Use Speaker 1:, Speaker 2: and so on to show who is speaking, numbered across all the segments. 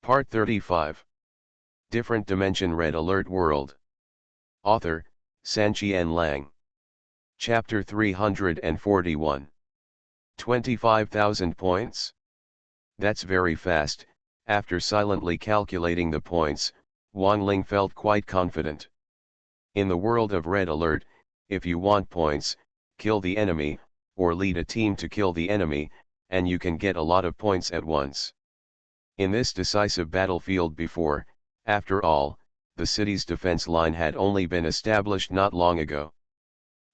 Speaker 1: Part 35. Different Dimension Red Alert World. Author, Sanqian Lang. Chapter 341. 25,000 points? That's very fast. After silently calculating the points, Wang Ling felt quite confident. In the world of Red Alert, if you want points, kill the enemy, or lead a team to kill the enemy, and you can get a lot of points at once. In this decisive battlefield before, after all, the city's defense line had only been established not long ago.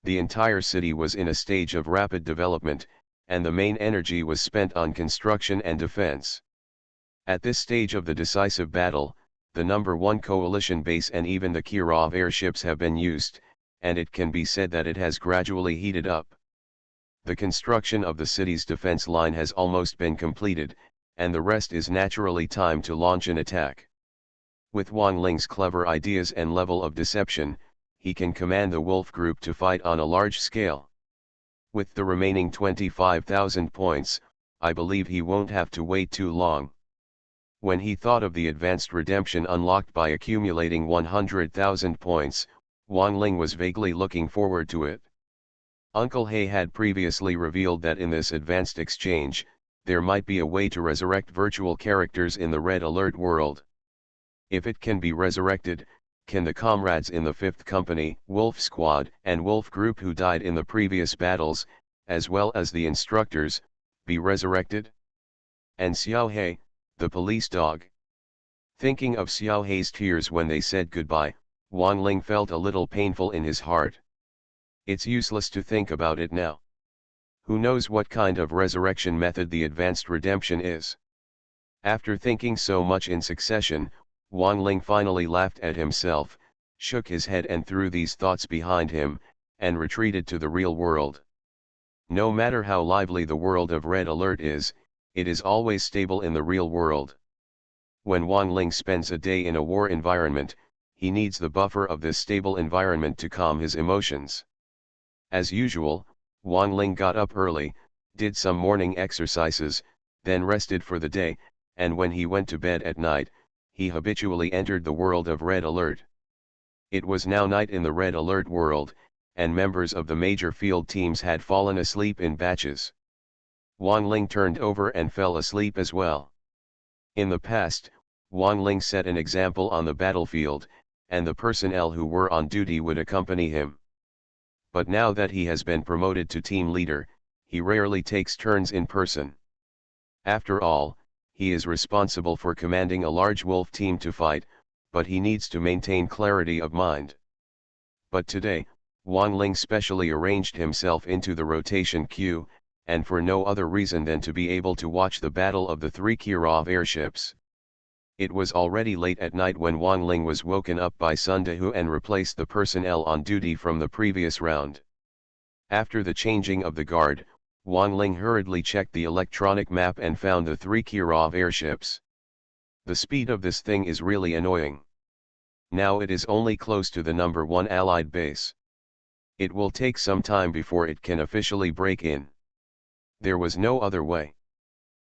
Speaker 1: The entire city was in a stage of rapid development, and the main energy was spent on construction and defense. At this stage of the decisive battle, the number 1 coalition base and even the Kirov airships have been used, and it can be said that it has gradually heated up. The construction of the city's defense line has almost been completed, and the rest is naturally time to launch an attack. With Wang Ling's clever ideas and level of deception, he can command the Wolf Group to fight on a large scale. With the remaining 25,000 points, I believe he won't have to wait too long. When he thought of the advanced redemption unlocked by accumulating 100,000 points, Wang Ling was vaguely looking forward to it. Uncle He had previously revealed that in this advanced exchange, there might be a way to resurrect virtual characters in the Red Alert world. If it can be resurrected, can the comrades in the 5th Company, Wolf Squad, and Wolf Group who died in the previous battles, as well as the instructors, be resurrected? And Xiao He, the police dog? Thinking of Xiao He's tears when they said goodbye, Wang Ling felt a little painful in his heart. It's useless to think about it now. Who knows what kind of resurrection method the advanced redemption is? After thinking so much in succession, Wang Ling finally laughed at himself, shook his head and threw these thoughts behind him, and retreated to the real world. No matter how lively the world of Red Alert is, it is always stable in the real world. When Wang Ling spends a day in a war environment, he needs the buffer of this stable environment to calm his emotions. As usual, Wang Ling got up early, did some morning exercises, then rested for the day, and when he went to bed at night, he habitually entered the world of Red Alert. It was now night in the Red Alert world, and members of the major field teams had fallen asleep in batches. Wang Ling turned over and fell asleep as well. In the past, Wang Ling set an example on the battlefield, and the personnel who were on duty would accompany him. But now that he has been promoted to team leader, he rarely takes turns in person. After all, he is responsible for commanding a large wolf team to fight, but he needs to maintain clarity of mind. But today, Wang Ling specially arranged himself into the rotation queue, and for no other reason than to be able to watch the battle of the 3 Kirov airships. It was already late at night when Wang Ling was woken up by Sun Dehu and replaced the personnel on duty from the previous round. After the changing of the guard, Wang Ling hurriedly checked the electronic map and found the 3 Kirov airships. The speed of this thing is really annoying. Now it is only close to the number 1 Allied base. It will take some time before it can officially break in. There was no other way.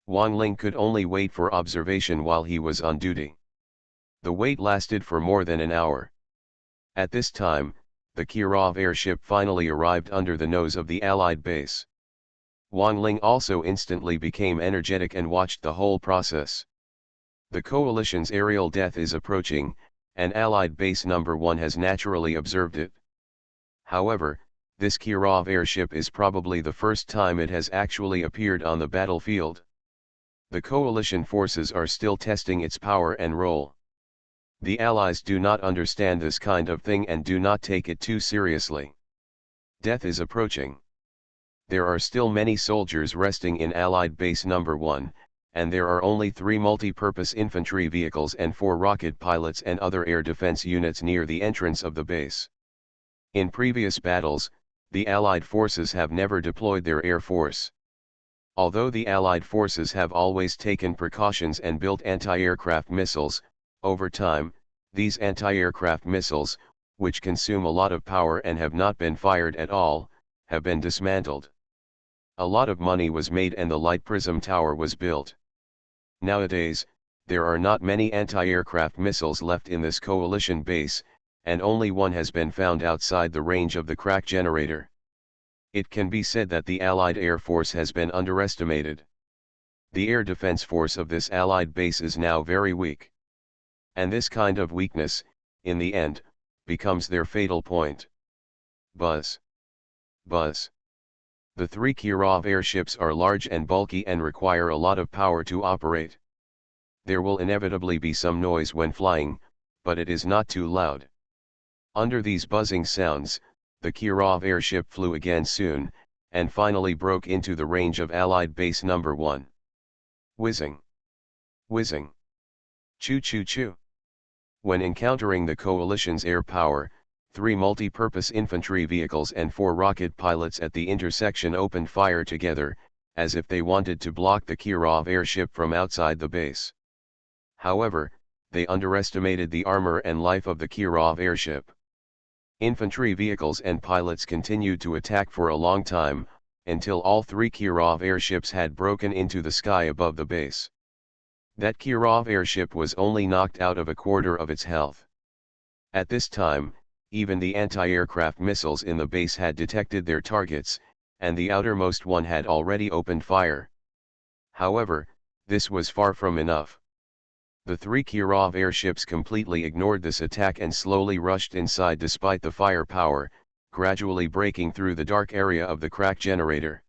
Speaker 1: Wang Ling could only wait for observation while he was on duty. The wait lasted for more than an hour. At this time, the Kirov airship finally arrived under the nose of the Allied base. Wang Ling also instantly became energetic and watched the whole process. The coalition's aerial death is approaching, and Allied base number 1 has naturally observed it. However, this Kirov airship is probably the first time it has actually appeared on the battlefield. The coalition forces are still testing its power and role. The Allies do not understand this kind of thing and do not take it too seriously. Death is approaching. There are still many soldiers resting in Allied base number 1, and there are only 3 multi-purpose infantry vehicles and 4 rocket pilots and other air defense units near the entrance of the base. In previous battles, the Allied forces have never deployed their air force. Although the Allied forces have always taken precautions and built anti-aircraft missiles, over time, these anti-aircraft missiles, which consume a lot of power and have not been fired at all, have been dismantled. A lot of money was made and the Light Prism Tower was built. Nowadays, there are not many anti-aircraft missiles left in this coalition base, and only one has been found outside the range of the crack generator. It can be said that the Allied Air Force has been underestimated. The air defense force of this Allied base is now very weak. And this kind of weakness, in the end, becomes their fatal point. Buzz. Buzz. The 3 Kirov airships are large and bulky and require a lot of power to operate. There will inevitably be some noise when flying, but it is not too loud. Under these buzzing sounds, the Kirov airship flew again soon, and finally broke into the range of Allied Base Number 1. Whizzing. Whizzing. Choo-choo-choo. When encountering the coalition's air power, 3 multi-purpose infantry vehicles and 4 rocket pilots at the intersection opened fire together, as if they wanted to block the Kirov airship from outside the base. However, they underestimated the armor and life of the Kirov airship. Infantry vehicles and pilots continued to attack for a long time, until all 3 Kirov airships had broken into the sky above the base. That Kirov airship was only knocked out of a quarter of its health. At this time, even the anti-aircraft missiles in the base had detected their targets, and the outermost one had already opened fire. However, this was far from enough. The 3 Kirov airships completely ignored this attack and slowly rushed inside despite the firepower, gradually breaking through the dark area of the crack generator.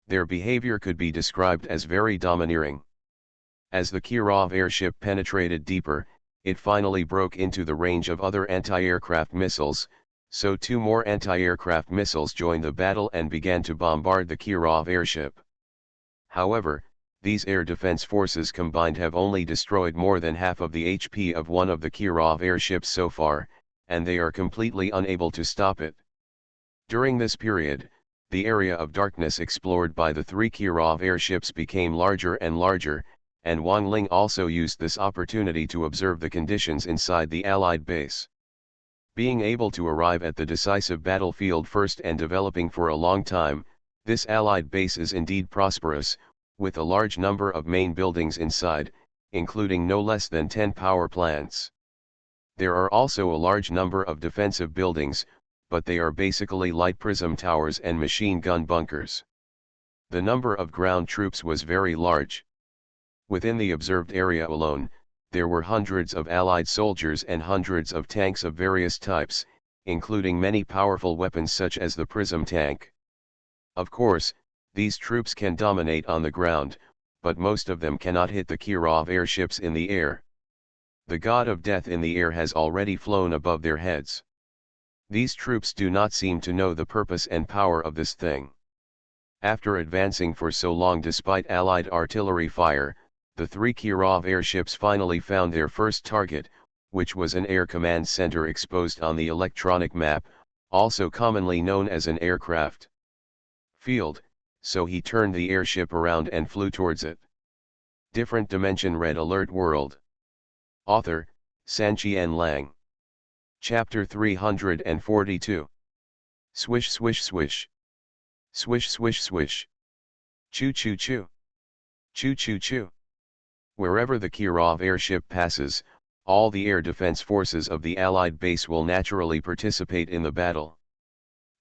Speaker 1: Their behavior could be described as very domineering. As the Kirov airship penetrated deeper, it finally broke into the range of other anti-aircraft missiles, so 2 more anti-aircraft missiles joined the battle and began to bombard the Kirov airship. However, these air defense forces combined have only destroyed more than half of the HP of one of the Kirov airships so far, and they are completely unable to stop it. During this period, the area of darkness explored by the 3 Kirov airships became larger and larger, and Wang Ling also used this opportunity to observe the conditions inside the Allied base. Being able to arrive at the decisive battlefield first and developing for a long time, this Allied base is indeed prosperous, with a large number of main buildings inside, including no less than 10 power plants. There are also a large number of defensive buildings, but they are basically light prism towers and machine gun bunkers. The number of ground troops was very large. Within the observed area alone, there were hundreds of Allied soldiers and hundreds of tanks of various types, including many powerful weapons such as the prism tank. Of course, these troops can dominate on the ground, but most of them cannot hit the Kirov airships in the air. The god of death in the air has already flown above their heads. These troops do not seem to know the purpose and power of this thing. After advancing for so long despite Allied artillery fire, the 3 Kirov airships finally found their first target, which was an air command center exposed on the electronic map, also commonly known as an aircraft field, so he turned the airship around and flew towards it. Different Dimension Red Alert World. Author, Sanqian Lang. Chapter 342. Swish swish swish. Swish swish swish. Choo choo choo. Choo choo choo. Wherever the Kirov airship passes, all the air defense forces of the Allied base will naturally participate in the battle.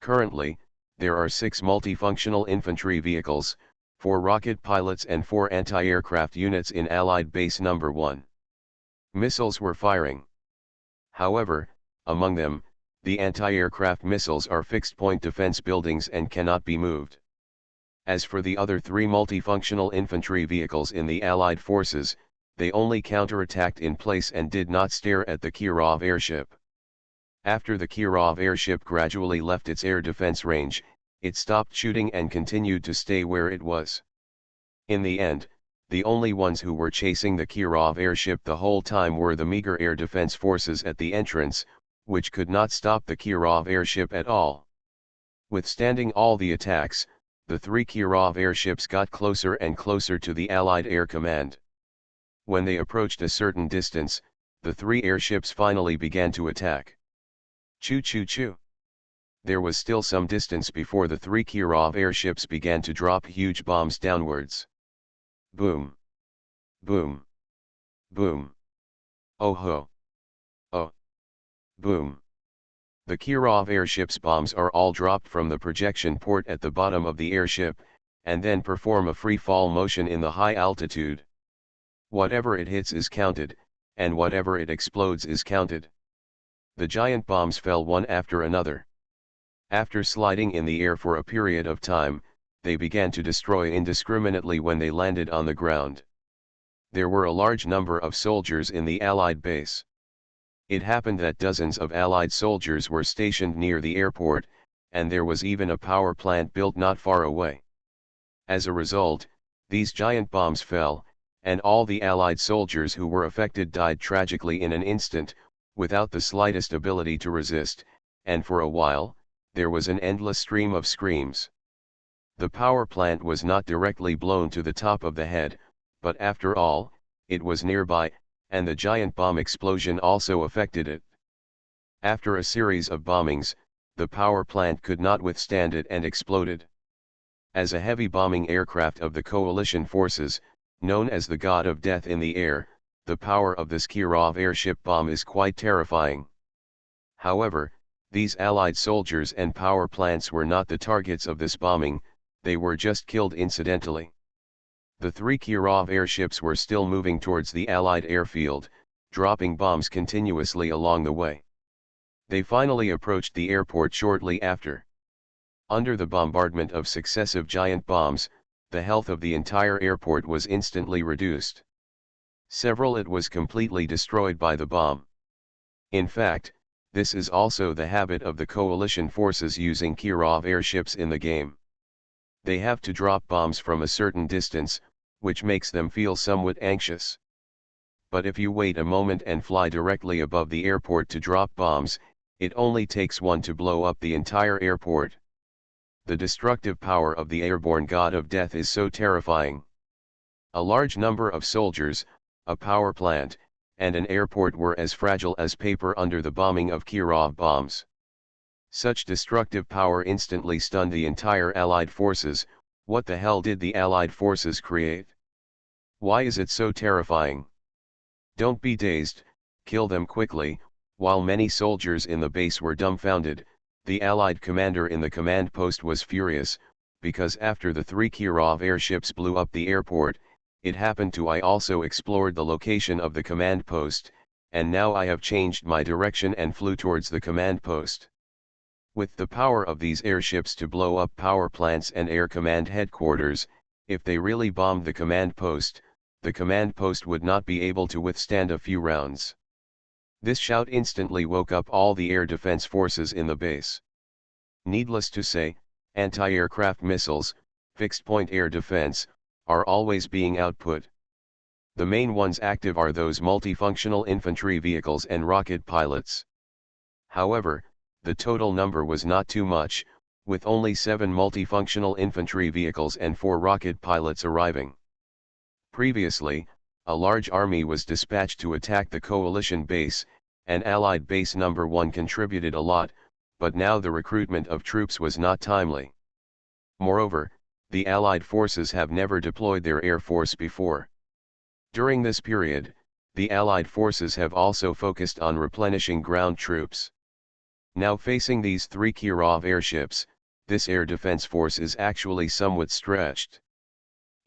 Speaker 1: Currently, there are 6 multifunctional infantry vehicles, 4 rocket pilots and 4 anti-aircraft units in Allied Base Number 1. Missiles were firing. However, among them, the anti-aircraft missiles are fixed-point defense buildings and cannot be moved. As for the other 3 multifunctional infantry vehicles in the Allied forces, they only counterattacked in place and did not stare at the Kirov airship. After the Kirov airship gradually left its air defense range, it stopped shooting and continued to stay where it was. In the end, the only ones who were chasing the Kirov airship the whole time were the meager air defense forces at the entrance, which could not stop the Kirov airship at all. Withstanding all the attacks, the 3 Kirov airships got closer and closer to the Allied Air Command. When they approached a certain distance, the 3 airships finally began to attack. Choo choo choo. There was still some distance before the 3 Kirov airships began to drop huge bombs downwards. Boom. Boom. Boom. Oh ho. Oh. Boom. The Kirov airship's bombs are all dropped from the projection port at the bottom of the airship, and then perform a free fall motion in the high altitude. Whatever it hits is counted, and whatever it explodes is counted. The giant bombs fell one after another. After sliding in the air for a period of time, they began to destroy indiscriminately when they landed on the ground. There were a large number of soldiers in the Allied base. It happened that dozens of Allied soldiers were stationed near the airport, and there was even a power plant built not far away. As a result, these giant bombs fell, and all the Allied soldiers who were affected died tragically in an instant, without the slightest ability to resist, and for a while, there was an endless stream of screams. The power plant was not directly blown to the top of the head, but after all, it was nearby, and the giant bomb explosion also affected it. After a series of bombings, the power plant could not withstand it and exploded. As a heavy bombing aircraft of the coalition forces, known as the God of Death in the air, the power of this Kirov airship bomb is quite terrifying. However, these Allied soldiers and power plants were not the targets of this bombing, they were just killed incidentally. The three Kirov airships were still moving towards the Allied airfield, dropping bombs continuously along the way. They finally approached the airport shortly after. Under the bombardment of successive giant bombs, the health of the entire airport was instantly reduced. It was completely destroyed by the bomb. In fact, this is also the habit of the coalition forces using Kirov airships in the game. They have to drop bombs from a certain distance, which makes them feel somewhat anxious. But if you wait a moment and fly directly above the airport to drop bombs, it only takes one to blow up the entire airport. The destructive power of the airborne God of Death is so terrifying. A large number of soldiers, a power plant, and an airport were as fragile as paper under the bombing of Kirov bombs. Such destructive power instantly stunned the entire Allied forces. What the hell did the Allied forces create? Why is it so terrifying? Don't be dazed, kill them quickly. While many soldiers in the base were dumbfounded, the Allied commander in the command post was furious, because after the three Kirov airships blew up the airport, it happened to I also explored the location of the command post, and now I have changed my direction and flew towards the command post. With the power of these airships to blow up power plants and air command headquarters, if they really bombed the command post would not be able to withstand a few rounds. This shout instantly woke up all the air defense forces in the base. Needless to say, anti-aircraft missiles, fixed-point air defense, are always being output. The main ones active are those multifunctional infantry vehicles and rocket pilots. However, the total number was not too much, with only 7 multifunctional infantry vehicles and 4 rocket pilots arriving. Previously, a large army was dispatched to attack the coalition base, and Allied base number 1 contributed a lot, but now the recruitment of troops was not timely. Moreover, the Allied forces have never deployed their air force before. During this period, the Allied forces have also focused on replenishing ground troops. Now facing these 3 Kirov airships, this air defense force is actually somewhat stretched.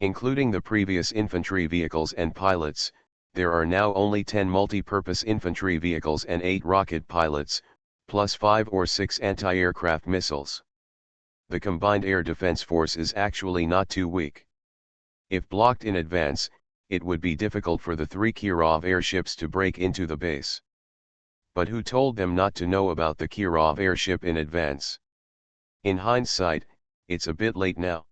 Speaker 1: Including the previous infantry vehicles and pilots, there are now only 10 multi-purpose infantry vehicles and 8 rocket pilots, plus 5 or 6 anti-aircraft missiles. The combined air defense force is actually not too weak. If blocked in advance, it would be difficult for the 3 Kirov airships to break into the base. But who told them not to know about the Kirov airship in advance? In hindsight, it's a bit late now.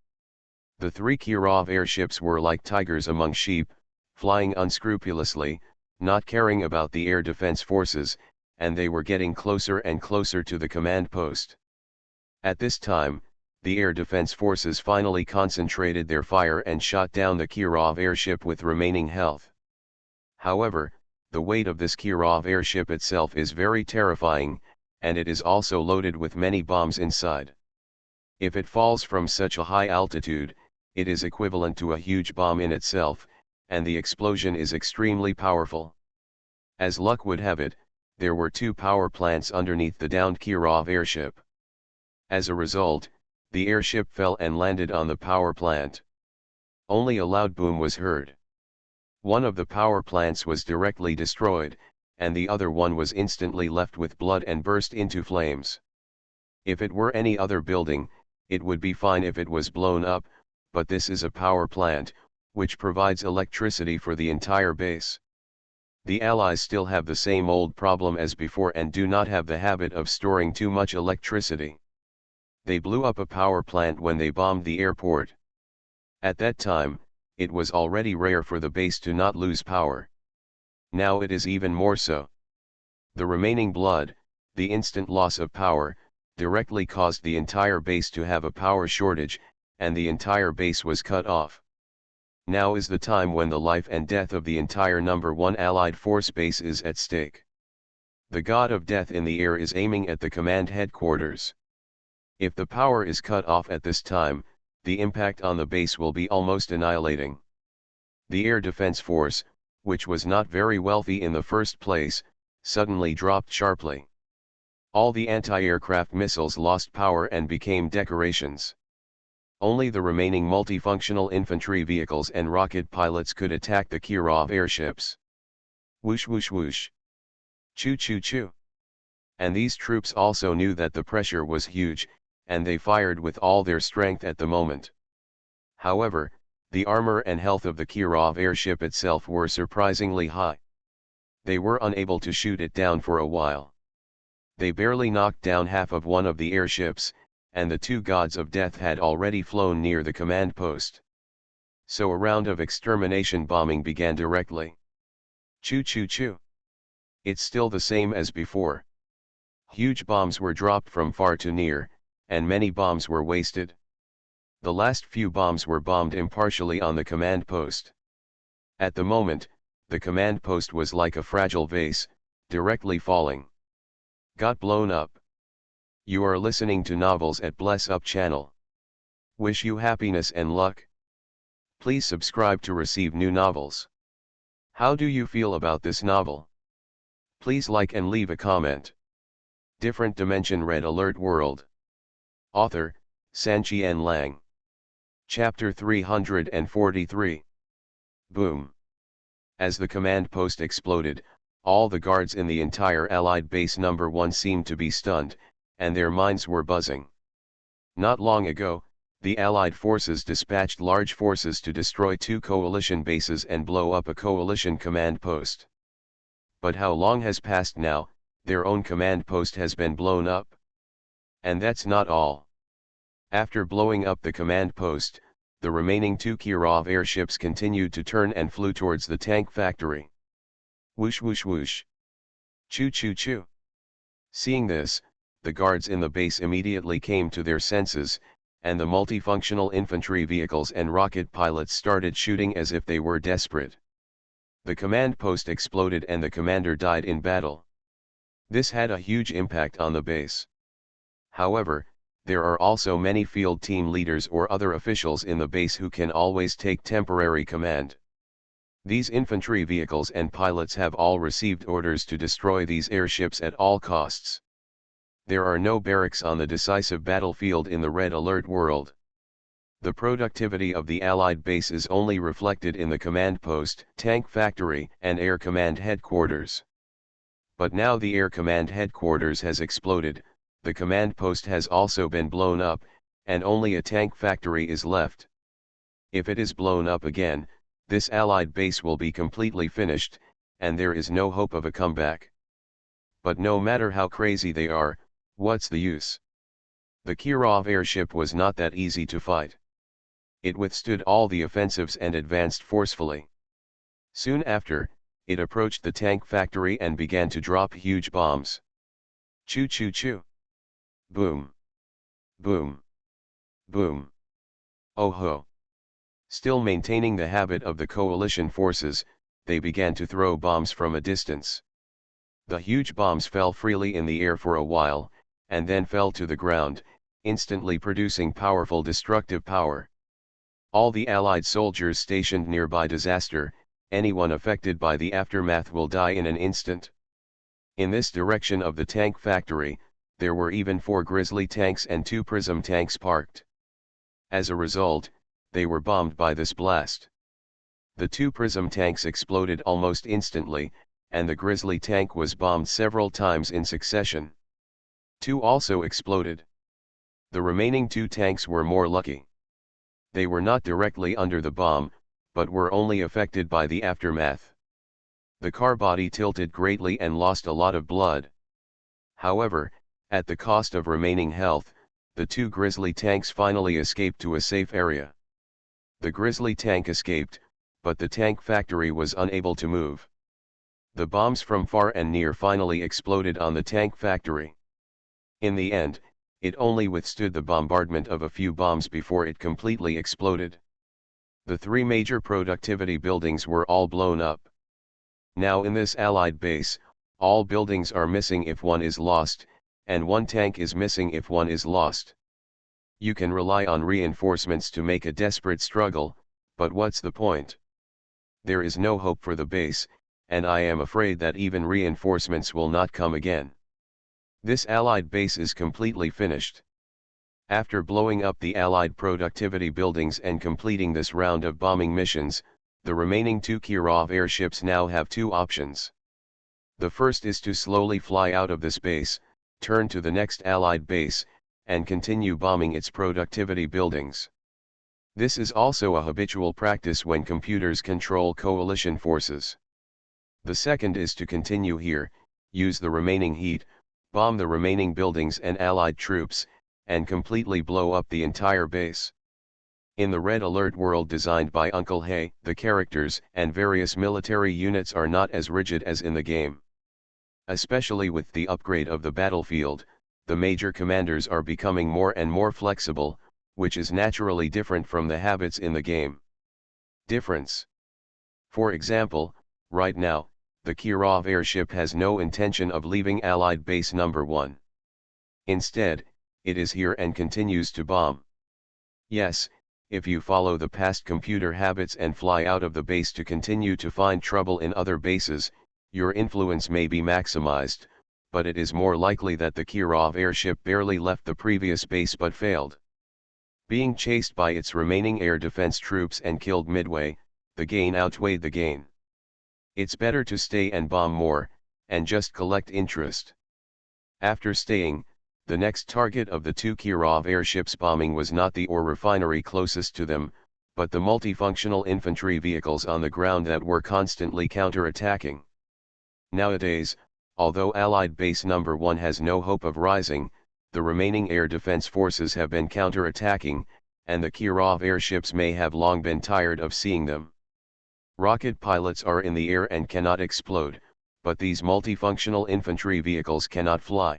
Speaker 1: The 3 Kirov airships were like tigers among sheep, flying unscrupulously, not caring about the air defense forces, and they were getting closer and closer to the command post. At this time, the air defense forces finally concentrated their fire and shot down the Kirov airship with remaining health. However, the weight of this Kirov airship itself is very terrifying, and it is also loaded with many bombs inside. If it falls from such a high altitude, it is equivalent to a huge bomb in itself, and the explosion is extremely powerful. As luck would have it, there were two power plants underneath the downed Kirov airship. As a result, the airship fell and landed on the power plant. Only a loud boom was heard. One of the power plants was directly destroyed, and the other one was instantly left with blood and burst into flames. If it were any other building, it would be fine if it was blown up, but this is a power plant, which provides electricity for the entire base. The Allies still have the same old problem as before and do not have the habit of storing too much electricity. They blew up a power plant when they bombed the airport. At that time, it was already rare for the base to not lose power. Now it is even more so. The remaining blood, the instant loss of power, directly caused the entire base to have a power shortage, and the entire base was cut off. Now is the time when the life and death of the entire number 1 Allied force base is at stake. The god of death in the air is aiming at the command headquarters. If the power is cut off at this time, the impact on the base will be almost annihilating. The air defense force, which was not very wealthy in the first place, suddenly dropped sharply. All the anti-aircraft missiles lost power and became decorations. Only the remaining multifunctional infantry vehicles and rocket pilots could attack the Kirov airships. Whoosh whoosh whoosh. Choo choo choo. And these troops also knew that the pressure was huge, and they fired with all their strength at the moment. However, the armor and health of the Kirov airship itself were surprisingly high. They were unable to shoot it down for a while. They barely knocked down half of one of the airships, and the two gods of death had already flown near the command post. So a round of extermination bombing began directly. Choo choo choo. It's still the same as before. Huge bombs were dropped from far to near, and many bombs were wasted. The last few bombs were bombed impartially on the command post. At the moment, the command post was like a fragile vase, directly falling. Got blown up. You are listening to Novels at Bless Up channel. Wish you happiness and luck. Please subscribe to receive new novels. How do you feel about this novel? Please like and leave a comment. Different Dimension Red Alert World. Author, Sanqian Lang. Chapter 343. Boom. As the command post exploded, all the guards in the entire Allied base number 1 seemed to be stunned, and their minds were buzzing. Not long ago, the Allied forces dispatched large forces to destroy 2 coalition bases and blow up a coalition command post. But how long has passed now? Their own command post has been blown up. And that's not all. After blowing up the command post, the remaining 2 Kirov airships continued to turn and flew towards the tank factory. Whoosh whoosh whoosh. Choo choo choo. Seeing this, the guards in the base immediately came to their senses, and the multifunctional infantry vehicles and rocket pilots started shooting as if they were desperate. The command post exploded and the commander died in battle. This had a huge impact on the base. However, there are also many field team leaders or other officials in the base who can always take temporary command. These infantry vehicles and pilots have all received orders to destroy these airships at all costs. There are no barracks on the decisive battlefield in the Red Alert world. The productivity of the Allied base is only reflected in the command post, tank factory, and air command headquarters. But now the air command headquarters has exploded, the command post has also been blown up, and only a tank factory is left. If it is blown up again, this Allied base will be completely finished, and there is no hope of a comeback. But no matter how crazy they are, what's the use? The Kirov airship was not that easy to fight. It withstood all the offensives and advanced forcefully. Soon after, it approached the tank factory and began to drop huge bombs. Choo choo choo. Boom. Boom. Boom. Oh ho. Still maintaining the habit of the coalition forces, they began to throw bombs from a distance. The huge bombs fell freely in the air for a while, and then fell to the ground, instantly producing powerful destructive power. All the Allied soldiers stationed nearby disaster, anyone affected by the aftermath will die in an instant. In this direction of the tank factory, there were even 4 Grizzly tanks and 2 Prism tanks parked. As a result, they were bombed by this blast. The 2 Prism tanks exploded almost instantly, and the Grizzly tank was bombed several times in succession. 2 also exploded. The remaining 2 tanks were more lucky. They were not directly under the bomb, but were only affected by the aftermath. The car body tilted greatly and lost a lot of blood. However, at the cost of remaining health, the 2 Grizzly tanks finally escaped to a safe area. The Grizzly tank escaped, but the tank factory was unable to move. The bombs from far and near finally exploded on the tank factory. In the end, it only withstood the bombardment of a few bombs before it completely exploded. The 3 major productivity buildings were all blown up. Now in this Allied base, all buildings are missing if one is lost, and 1 tank is missing if one is lost. You can rely on reinforcements to make a desperate struggle, but what's the point? There is no hope for the base, and I am afraid that even reinforcements will not come again. This Allied base is completely finished. After blowing up the Allied productivity buildings and completing this round of bombing missions, the remaining 2 Kirov airships now have 2 options. The first is to slowly fly out of this base, turn to the next Allied base, and continue bombing its productivity buildings. This is also a habitual practice when computers control coalition forces. The second is to continue here, use the remaining heat, bomb the remaining buildings and Allied troops, and completely blow up the entire base. In the Red Alert world designed by Uncle Hay, the characters and various military units are not as rigid as in the game. Especially with the upgrade of the battlefield, the major commanders are becoming more and more flexible, which is naturally different from the habits in the game. Difference. For example, right now, the Kirov airship has no intention of leaving Allied base number 1. Instead, it is here and continues to bomb. Yes, if you follow the past computer habits and fly out of the base to continue to find trouble in other bases, your influence may be maximized, but it is more likely that the Kirov airship barely left the previous base but failed. Being chased by its remaining air defense troops and killed midway, the gain outweighed the gain. It's better to stay and bomb more, and just collect interest. After staying, the next target of the 2 Kirov airships bombing was not the ore refinery closest to them, but the multifunctional infantry vehicles on the ground that were constantly counter-attacking. Nowadays, although Allied base number 1 has no hope of rising, the remaining air defense forces have been counter-attacking, and the Kirov airships may have long been tired of seeing them. Rocket pilots are in the air and cannot explode, but these multifunctional infantry vehicles cannot fly.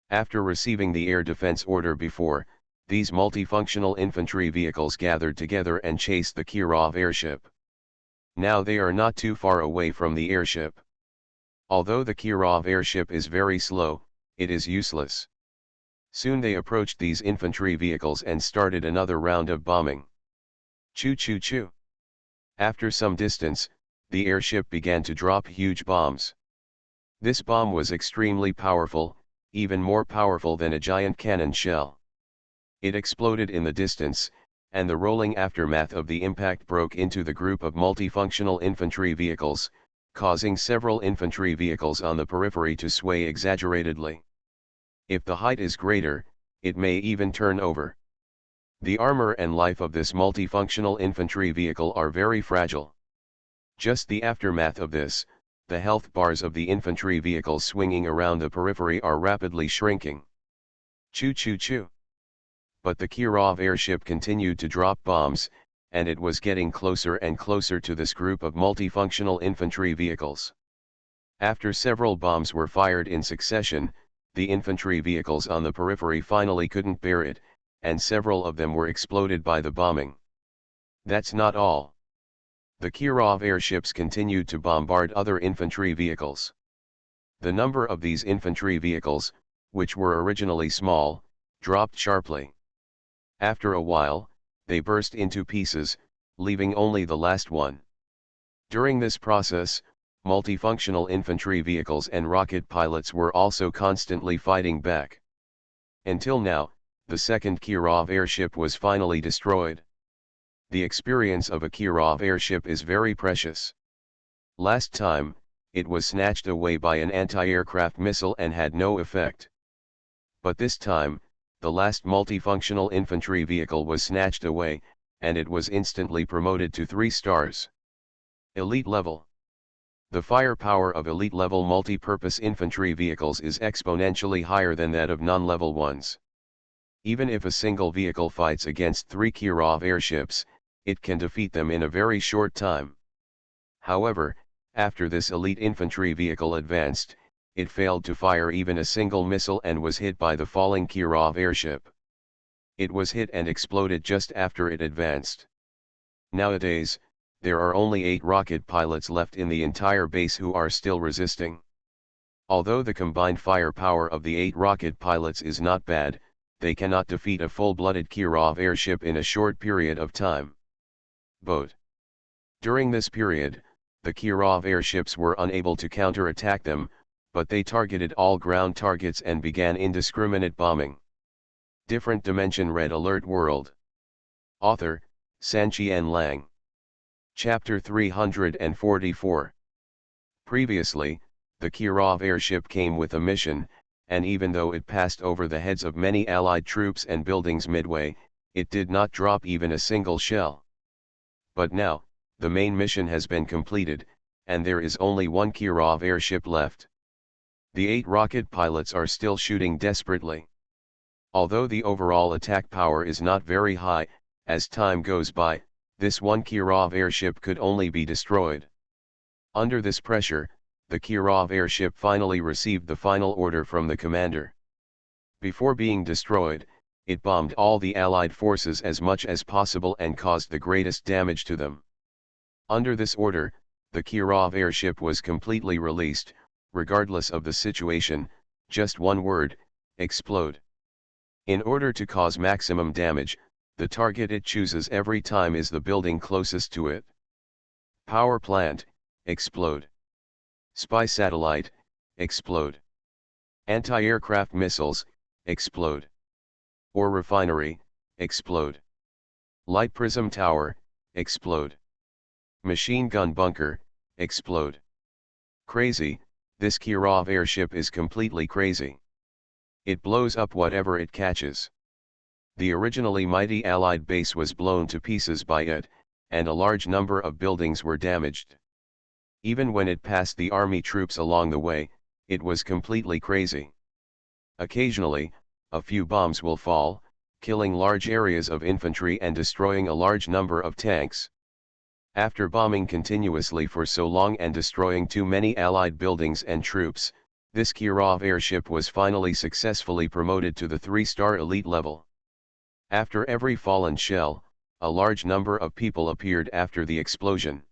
Speaker 1: After receiving the air defense order before, these multifunctional infantry vehicles gathered together and chased the Kirov airship. Now they are not too far away from the airship. Although the Kirov airship is very slow, it is useless. Soon they approached these infantry vehicles and started another round of bombing. Choo choo choo. After some distance, the airship began to drop huge bombs. This bomb was extremely powerful, even more powerful than a giant cannon shell. It exploded in the distance, and the rolling aftermath of the impact broke into the group of multifunctional infantry vehicles, causing several infantry vehicles on the periphery to sway exaggeratedly. If the height is greater, it may even turn over. The armor and life of this multifunctional infantry vehicle are very fragile. Just the aftermath of this, the health bars of the infantry vehicles swinging around the periphery are rapidly shrinking. Choo choo choo. But the Kirov airship continued to drop bombs, and it was getting closer and closer to this group of multifunctional infantry vehicles. After several bombs were fired in succession, the infantry vehicles on the periphery finally couldn't bear it, and several of them were exploded by the bombing. That's not all. The Kirov airships continued to bombard other infantry vehicles. The number of these infantry vehicles, which were originally small, dropped sharply. After a while, they burst into pieces, leaving only the last one. During this process, multifunctional infantry vehicles and rocket pilots were also constantly fighting back. Until now, the second Kirov airship was finally destroyed. The experience of a Kirov airship is very precious. Last time, it was snatched away by an anti-aircraft missile and had no effect. But this time, the last multifunctional infantry vehicle was snatched away, and it was instantly promoted to 3 stars. Elite level. The firepower of elite-level multi-purpose infantry vehicles is exponentially higher than that of non-level ones. Even if a single vehicle fights against 3 Kirov airships, it can defeat them in a very short time. However, after this elite infantry vehicle advanced, it failed to fire even a single missile and was hit by the falling Kirov airship. It was hit and exploded just after it advanced. Nowadays, there are only 8 rocket pilots left in the entire base who are still resisting. Although the combined firepower of the 8 rocket pilots is not bad, they cannot defeat a full-blooded Kirov airship in a short period of time. Boat. During this period, the Kirov airships were unable to counter-attack them, but they targeted all ground targets and began indiscriminate bombing. Different Dimension Red Alert World. Author, Sanqian Lang. Chapter 344. Previously, the Kirov airship came with a mission, and even though it passed over the heads of many Allied troops and buildings midway, it did not drop even a single shell. But now, the main mission has been completed, and there is only one Kirov airship left. The 8 rocket pilots are still shooting desperately. Although the overall attack power is not very high, as time goes by, this one Kirov airship could only be destroyed. Under this pressure, the Kirov airship finally received the final order from the commander. Before being destroyed, it bombed all the Allied forces as much as possible and caused the greatest damage to them. Under this order, the Kirov airship was completely released, regardless of the situation. Just one word: explode. In order to cause maximum damage, the target it chooses every time is the building closest to it. Power plant, explode. Spy satellite, explode. Anti-aircraft missiles, explode. Or refinery, explode. Light prism tower, explode. Machine gun bunker, explode. Crazy, this Kirov airship is completely crazy. It blows up whatever it catches. The originally mighty Allied base was blown to pieces by it, and a large number of buildings were damaged. Even when it passed the army troops along the way, it was completely crazy. Occasionally, a few bombs will fall, killing large areas of infantry and destroying a large number of tanks. After bombing continuously for so long and destroying too many Allied buildings and troops, this Kirov airship was finally successfully promoted to the 3-star elite level. After every fallen shell, a large number of people appeared after the explosion.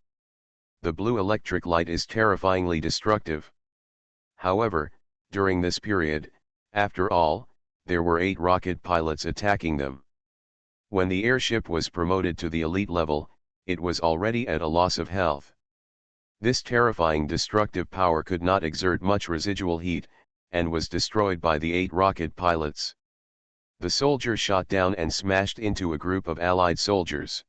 Speaker 1: The blue electric light is terrifyingly destructive. However, during this period, after all, there were 8 rocket pilots attacking them. When the airship was promoted to the elite level, it was already at a loss of health. This terrifying destructive power could not exert much residual heat, and was destroyed by the 8 rocket pilots. The soldier shot down and smashed into a group of Allied soldiers.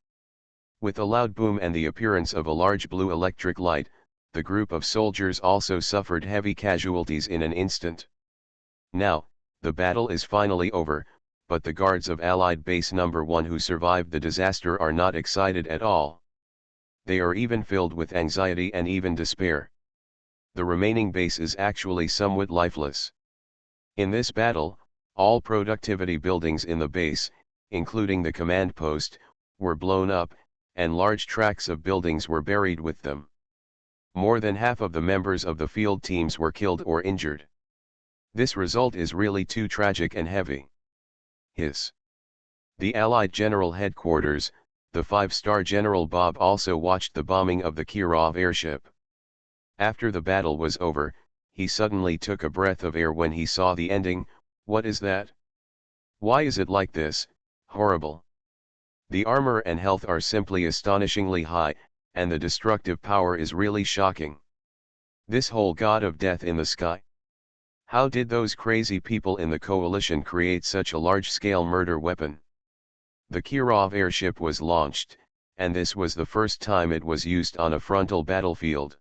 Speaker 1: With a loud boom and the appearance of a large blue electric light, the group of soldiers also suffered heavy casualties in an instant. Now, the battle is finally over, but the guards of Allied Base Number 1 who survived the disaster are not excited at all. They are even filled with anxiety and even despair. The remaining base is actually somewhat lifeless. In this battle, all productivity buildings in the base, including the command post, were blown up, and large tracts of buildings were buried with them. More than half of the members of the field teams were killed or injured. This result is really too tragic and heavy. Hiss. The Allied General Headquarters, the 5-star General Bob also watched the bombing of the Kirov airship. After the battle was over, he suddenly took a breath of air when he saw the ending. What is that? Why is it like this? Horrible. The armor and health are simply astonishingly high, and the destructive power is really shocking. This whole god of death in the sky. How did those crazy people in the coalition create such a large-scale murder weapon? The Kirov airship was launched, and this was the first time it was used on a frontal battlefield.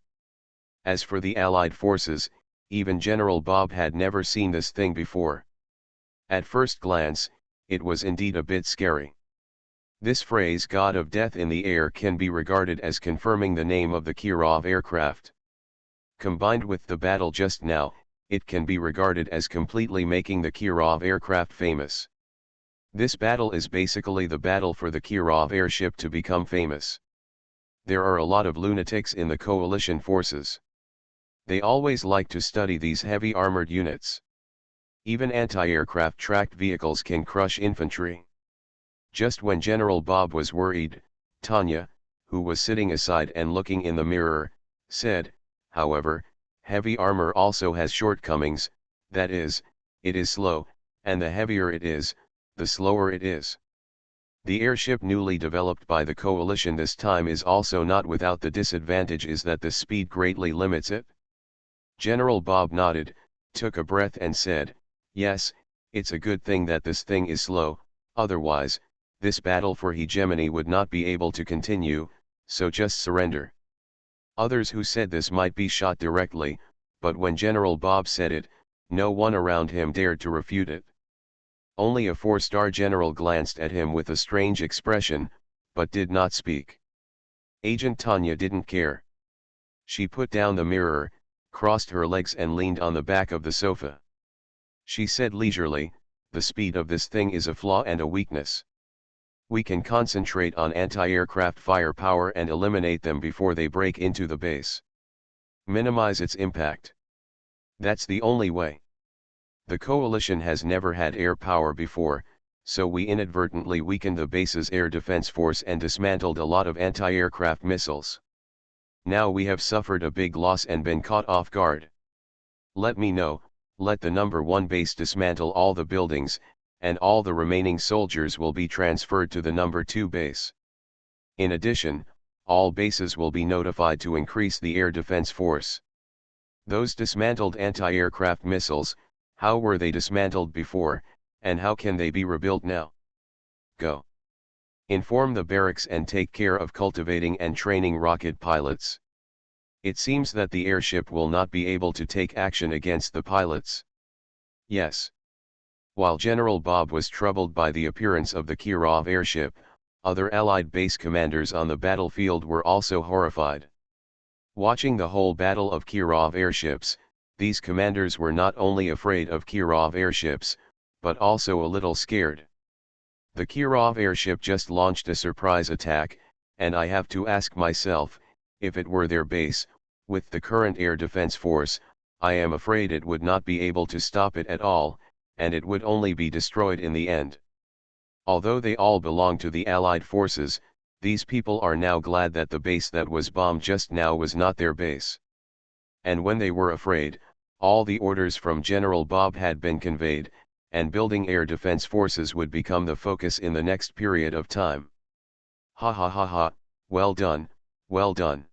Speaker 1: As for the Allied forces, even General Bob had never seen this thing before. At first glance, it was indeed a bit scary. This phrase "God of Death in the Air" can be regarded as confirming the name of the Kirov aircraft. Combined with the battle just now, it can be regarded as completely making the Kirov aircraft famous. This battle is basically the battle for the Kirov airship to become famous. There are a lot of lunatics in the coalition forces. They always like to study these heavy armored units. Even anti-aircraft tracked vehicles can crush infantry. Just when General Bob was worried, Tanya, who was sitting aside and looking in the mirror, said, however, heavy armor also has shortcomings, that is, it is slow, and the heavier it is, the slower it is. The airship newly developed by the coalition this time is also not without the disadvantage is that the speed greatly limits it. General Bob nodded, took a breath and said, yes, it's a good thing that this thing is slow, otherwise, this battle for hegemony would not be able to continue, so just surrender. Others who said this might be shot directly, but when General Bob said it, no one around him dared to refute it. Only a four-star general glanced at him with a strange expression, but did not speak. Agent Tanya didn't care. She put down the mirror, crossed her legs and leaned on the back of the sofa. She said leisurely, the speed of this thing is a flaw and a weakness. We can concentrate on anti-aircraft firepower and eliminate them before they break into the base. Minimize its impact. That's the only way. The coalition has never had air power before, so we inadvertently weakened the base's air defense force and dismantled a lot of anti-aircraft missiles. Now we have suffered a big loss and been caught off guard. Let me know, let the number 1 base dismantle all the buildings, and all the remaining soldiers will be transferred to the number 2 base. In addition, all bases will be notified to increase the air defense force. Those dismantled anti-aircraft missiles, how were they dismantled before, and how can they be rebuilt now? Go. Inform the barracks and take care of cultivating and training rocket pilots. It seems that the airship will not be able to take action against the pilots. Yes. While General Bob was troubled by the appearance of the Kirov airship, other Allied base commanders on the battlefield were also horrified. Watching the whole battle of Kirov airships, these commanders were not only afraid of Kirov airships, but also a little scared. The Kirov airship just launched a surprise attack, and I have to ask myself, if it were their base, with the current air defense force, I am afraid it would not be able to stop it at all, and it would only be destroyed in the end. Although they all belong to the Allied forces, these people are now glad that the base that was bombed just now was not their base. And when they were afraid, all the orders from General Bob had been conveyed, and building air defense forces would become the focus in the next period of time. Ha ha ha ha, well done, well done.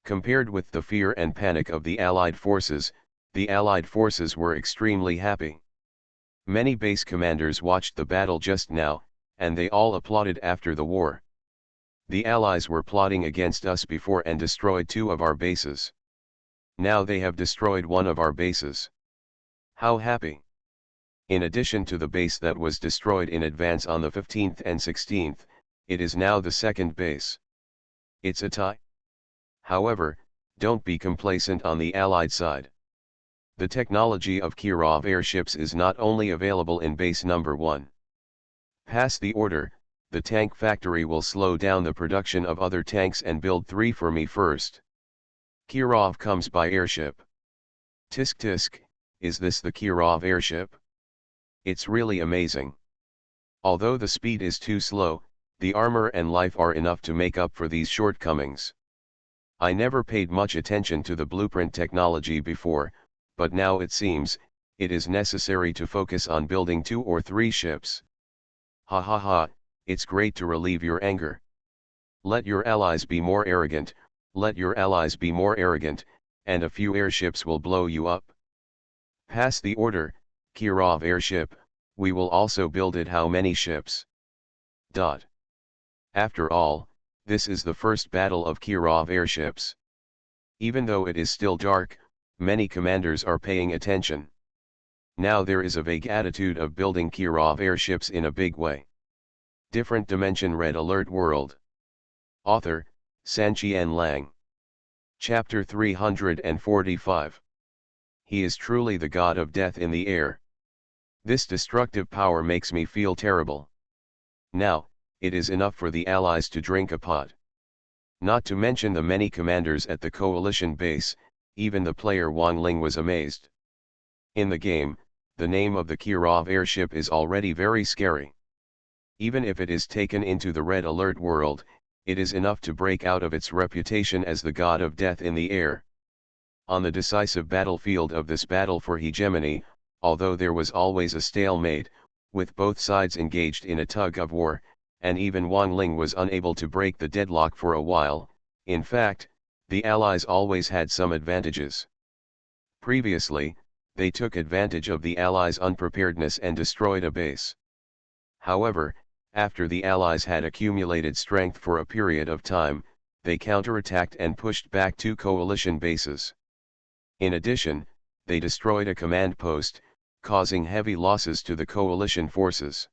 Speaker 1: Compared with the fear and panic of the Allied forces were extremely happy. Many base commanders watched the battle just now, and they all applauded after the war. The Allies were plotting against us before and destroyed 2 of our bases. Now they have destroyed 1 of our bases. How happy! In addition to the base that was destroyed in advance on the 15th and 16th, it is now the 2nd base. It's a tie. However, don't be complacent on the Allied side. The technology of Kirov airships is not only available in base number 1. Pass the order, the tank factory will slow down the production of other tanks and build 3 for me first. Kirov comes by airship. Tisk tisk, is this the Kirov airship? It's really amazing. Although the speed is too slow, the armor and life are enough to make up for these shortcomings. I never paid much attention to the blueprint technology before, but now it seems, it is necessary to focus on building 2 or 3 ships. Ha ha ha, it's great to relieve your anger. Let your allies be more arrogant, let your allies be more arrogant, and a few airships will blow you up. Pass the order, Kirov airship, we will also build it. How many ships? After all, this is the first battle of Kirov airships. Even though it is still dark, many commanders are paying attention. Now there is a vague attitude of building Kirov airships in a big way. Different Dimension Red Alert World. Author, Sanqian Lang. Chapter 345. He is truly the god of death in the air. This destructive power makes me feel terrible. Now, it is enough for the allies to drink a pot. Not to mention the many commanders at the coalition base, even the player Wang Ling was amazed. In the game, the name of the Kirov airship is already very scary. Even if it is taken into the Red Alert world, it is enough to break out of its reputation as the god of death in the air. On the decisive battlefield of this battle for hegemony, although there was always a stalemate, with both sides engaged in a tug of war, and even Wang Ling was unable to break the deadlock for a while, in fact, the Allies always had some advantages. Previously, they took advantage of the Allies' unpreparedness and destroyed a base. However, after the Allies had accumulated strength for a period of time, they counterattacked and pushed back 2 coalition bases. In addition, they destroyed a command post, causing heavy losses to the coalition forces.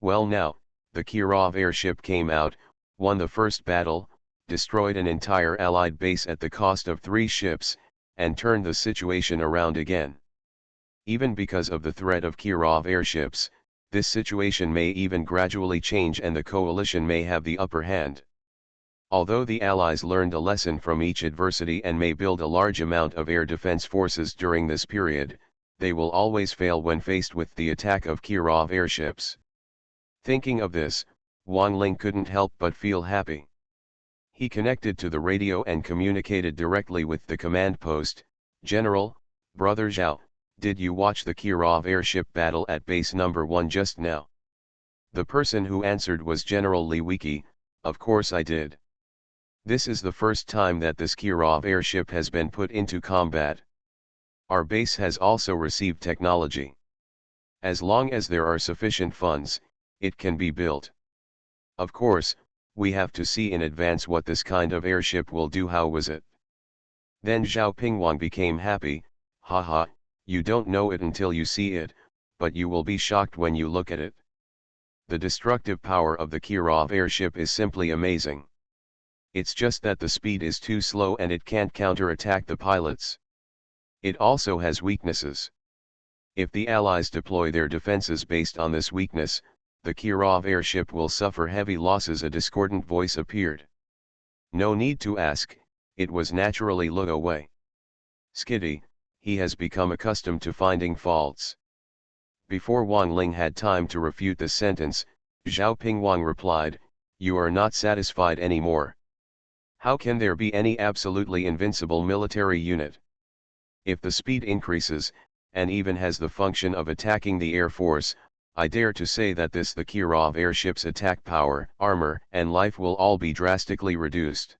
Speaker 1: Well now, the Kirov airship came out, won the first battle, destroyed an entire Allied base at the cost of 3 ships, and turned the situation around again. Even because of the threat of Kirov airships, this situation may even gradually change and the coalition may have the upper hand. Although the Allies learned a lesson from each adversity and may build a large amount of air defense forces during this period, they will always fail when faced with the attack of Kirov airships. Thinking of this, Wang Ling couldn't help but feel happy. He connected to the radio and communicated directly with the command post. "General, Brother Zhao, did you watch the Kirov airship battle at base number 1 just now?" The person who answered was General Li Wiki. "Of course I did. This is the first time that this Kirov airship has been put into combat. Our base has also received technology. As long as there are sufficient funds, it can be built. Of course, we have to see in advance what this kind of airship will do." "How was it?" Then Zhao Pingwang became happy. "Haha, you don't know it until you see it, but you will be shocked when you look at it. The destructive power of the Kirov airship is simply amazing. It's just that the speed is too slow and it can't counterattack the pilots. It also has weaknesses. If the Allies deploy their defenses based on this weakness, the Kirov airship will suffer heavy losses." A discordant voice appeared. No need to ask, it was naturally Luo Wei. Skitty, he has become accustomed to finding faults. Before Wang Ling had time to refute the sentence, Zhao Pingwang replied, "You are not satisfied anymore. How can there be any absolutely invincible military unit? If the speed increases, and even has the function of attacking the air force, I dare to say that the Kirov airship's attack power, armor, and life will all be drastically reduced.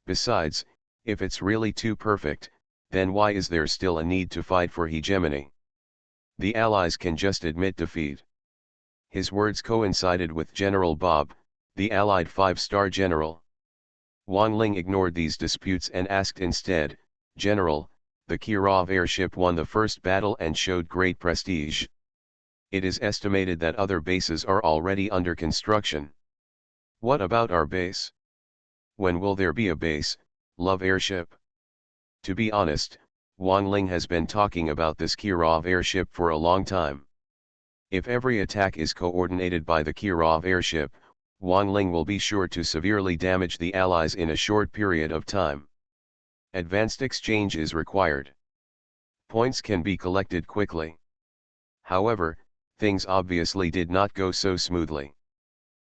Speaker 1: Besides, if it's really too perfect, then why is there still a need to fight for hegemony? The Allies can just admit defeat." His words coincided with General Bob, the Allied 5-star general. Wang Ling ignored these disputes and asked instead, "General, the Kirov airship won the first battle and showed great prestige. It is estimated that other bases are already under construction. What about our base? When will there be a base, love airship?" To be honest, Wang Ling has been talking about this Kirov airship for a long time. If every attack is coordinated by the Kirov airship, Wang Ling will be sure to severely damage the Allies in a short period of time. Advanced exchange is required. Points can be collected quickly. However, things obviously did not go so smoothly.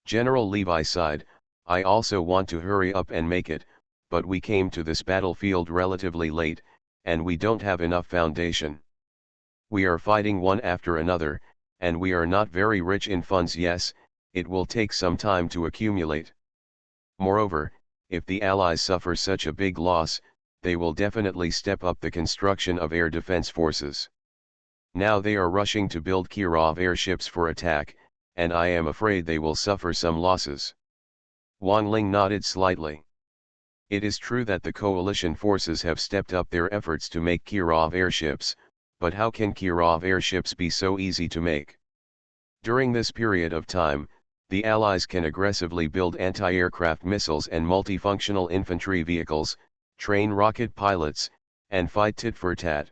Speaker 1: General Levi sighed, "I also want to hurry up and make it, but we came to this battlefield relatively late, and we don't have enough foundation. We are fighting one after another, and we are not very rich in funds. Yes, it will take some time to accumulate. Moreover, if the Allies suffer such a big loss, they will definitely step up the construction of air defense forces. Now they are rushing to build Kirov airships for attack, and I am afraid they will suffer some losses. Wang Ling nodded slightly. It is true that the coalition forces have stepped up their efforts to make Kirov airships, but how can Kirov airships be so easy to make? During this period of time, the Allies can aggressively build anti-aircraft missiles and multifunctional infantry vehicles, train rocket pilots, and fight tit for tat.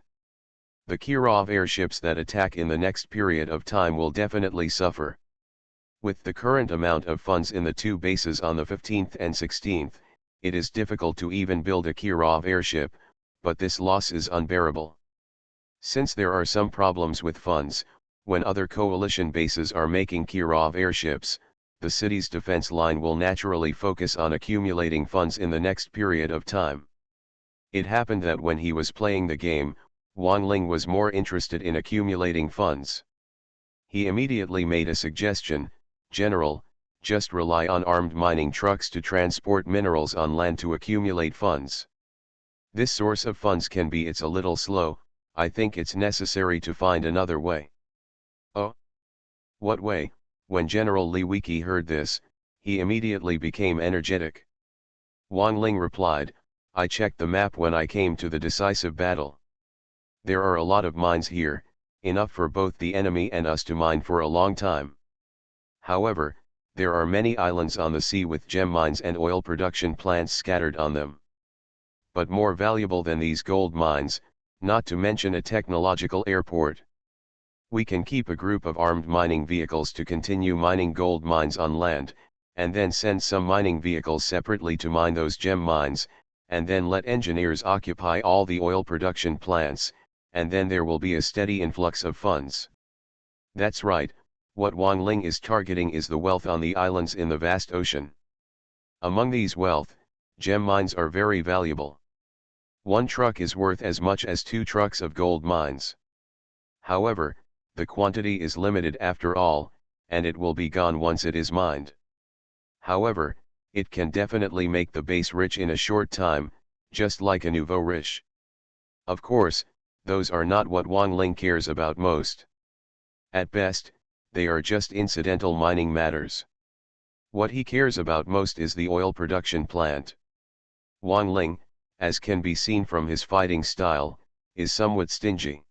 Speaker 1: The Kirov airships that attack in the next period of time will definitely suffer. With the current amount of funds in the two bases on the 15th and 16th, it is difficult to even build a Kirov airship, but this loss is unbearable. Since there are some problems with funds, when other coalition bases are making Kirov airships, the city's defense line will naturally focus on accumulating funds in the next period of time. It happened that when he was playing the game, Wang Ling was more interested in accumulating funds. He immediately made a suggestion: "General, just rely on armed mining trucks to transport minerals on land to accumulate funds. This source of funds can be a little slow, I think it's necessary to find another way." "Oh? What way?" When General Li Wiki heard this, he immediately became energetic. Wang Ling replied, "I checked the map when I came to the decisive battle. There are a lot of mines here, enough for both the enemy and us to mine for a long time. However, there are many islands on the sea with gem mines and oil production plants scattered on them. But more valuable than these gold mines, not to mention a technological airport. We can keep a group of armed mining vehicles to continue mining gold mines on land, and then send some mining vehicles separately to mine those gem mines, and then let engineers occupy all the oil production plants, and then there will be a steady influx of funds." That's right, what Wang Ling is targeting is the wealth on the islands in the vast ocean. Among these wealth, gem mines are very valuable. One truck is worth as much as 2 trucks of gold mines. However, the quantity is limited after all, and it will be gone once it is mined. However, it can definitely make the base rich in a short time, just like a nouveau riche. Of course, those are not what Wang Ling cares about most. At best, they are just incidental mining matters. What he cares about most is the oil production plant. Wang Ling, as can be seen from his fighting style, is somewhat stingy.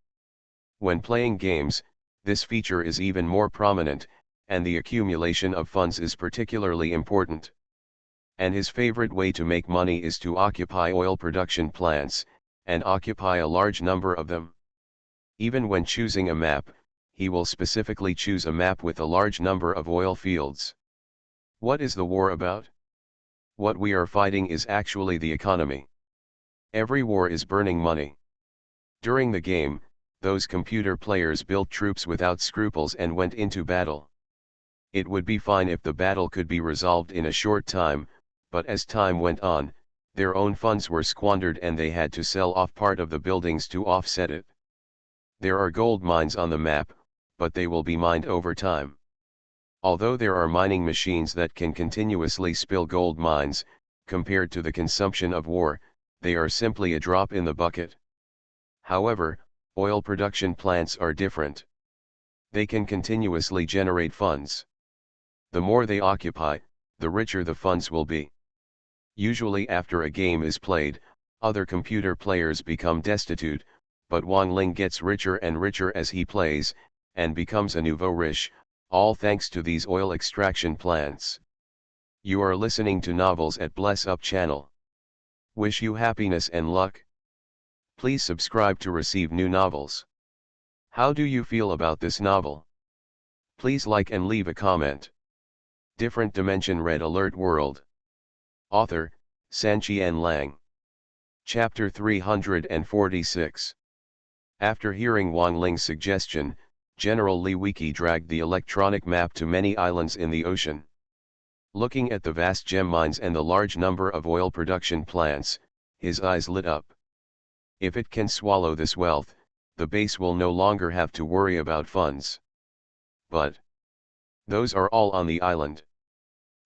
Speaker 1: When playing games, this feature is even more prominent, and the accumulation of funds is particularly important. And his favorite way to make money is to occupy oil production plants, and occupy a large number of them. Even when choosing a map, he will specifically choose a map with a large number of oil fields. What is the war about? What we are fighting is actually the economy. Every war is burning money. During the game, those computer players built troops without scruples and went into battle. It would be fine if the battle could be resolved in a short time, but as time went on, their own funds were squandered and they had to sell off part of the buildings to offset it. There are gold mines on the map, but they will be mined over time. Although there are mining machines that can continuously spill gold mines, compared to the consumption of war, they are simply a drop in the bucket. However, oil production plants are different. They can continuously generate funds. The more they occupy, the richer the funds will be. Usually after a game is played, other computer players become destitute, but Wang Ling gets richer and richer as he plays, and becomes a nouveau riche, all thanks to these oil extraction plants. You are listening to Novels at Bless Up channel. Wish you happiness and luck. Please subscribe to receive new novels. How do you feel about this novel? Please like and leave a comment. Different Dimension Red Alert World. Author, Sanqian Lang. Chapter 346. After hearing Wang Ling's suggestion, General Li Wiki dragged the electronic map to many islands in the ocean. Looking at the vast gem mines and the large number of oil production plants, his eyes lit up. If it can swallow this wealth, the base will no longer have to worry about funds. But Those are all on the island.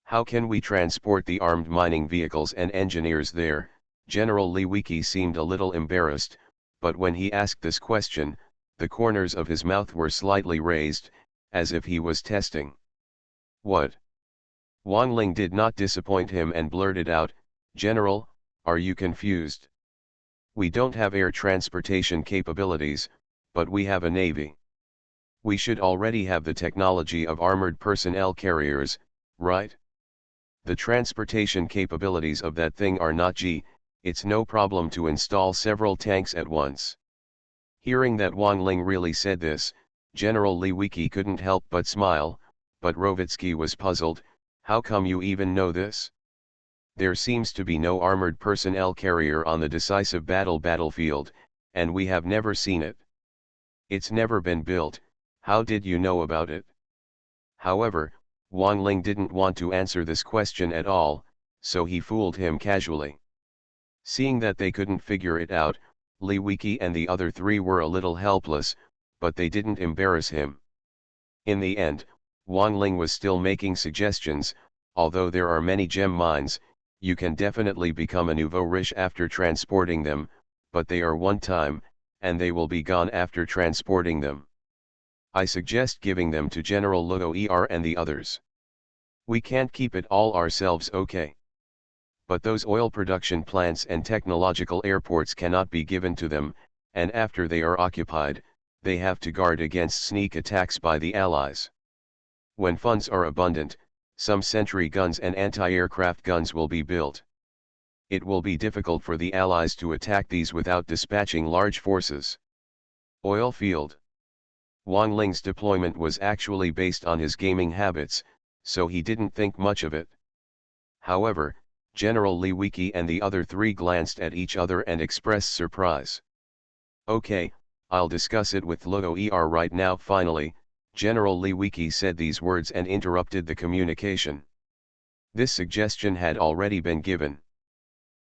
Speaker 1: How can we transport the armed mining vehicles and engineers there? General Lewicki seemed a little embarrassed, but when he asked this question, the corners of his mouth were slightly raised, as if he was testing. What? Wang Ling did not disappoint him and blurted out, "General, are you confused? We don't have air transportation capabilities, but we have a navy. We should already have the technology of armored personnel carriers, right? The transportation capabilities of that thing are not it's no problem to install several tanks at once." Hearing that Wang Ling really said this, General Lewicki couldn't help but smile, but Rovitsky was puzzled. "How come you even know this? There seems to be no armored personnel carrier on the decisive battlefield, and we have never seen it. It's never been built. How did you know about it?" However, Wang Ling didn't want to answer this question at all, so he fooled him casually. Seeing that they couldn't figure it out, Lewicki and the other three were a little helpless, but they didn't embarrass him. In the end, Wang Ling was still making suggestions. "Although there are many gem mines, you can definitely become a nouveau riche after transporting them, but they are one time, and they will be gone after transporting them. I suggest giving them to General Luo and the others. We can't keep it all ourselves, okay? But those oil production plants and technological airports cannot be given to them, and after they are occupied, they have to guard against sneak attacks by the Allies. When funds are abundant, some sentry guns and anti-aircraft guns will be built. It will be difficult for the Allies to attack these without dispatching large forces." Oil field. Wang Ling's deployment was actually based on his gaming habits, so he didn't think much of it. However, General Lewicki and the other three glanced at each other and expressed surprise. "Okay, I'll discuss it with Luo right now." Finally, General Lewicki said these words and interrupted the communication. This suggestion had already been given.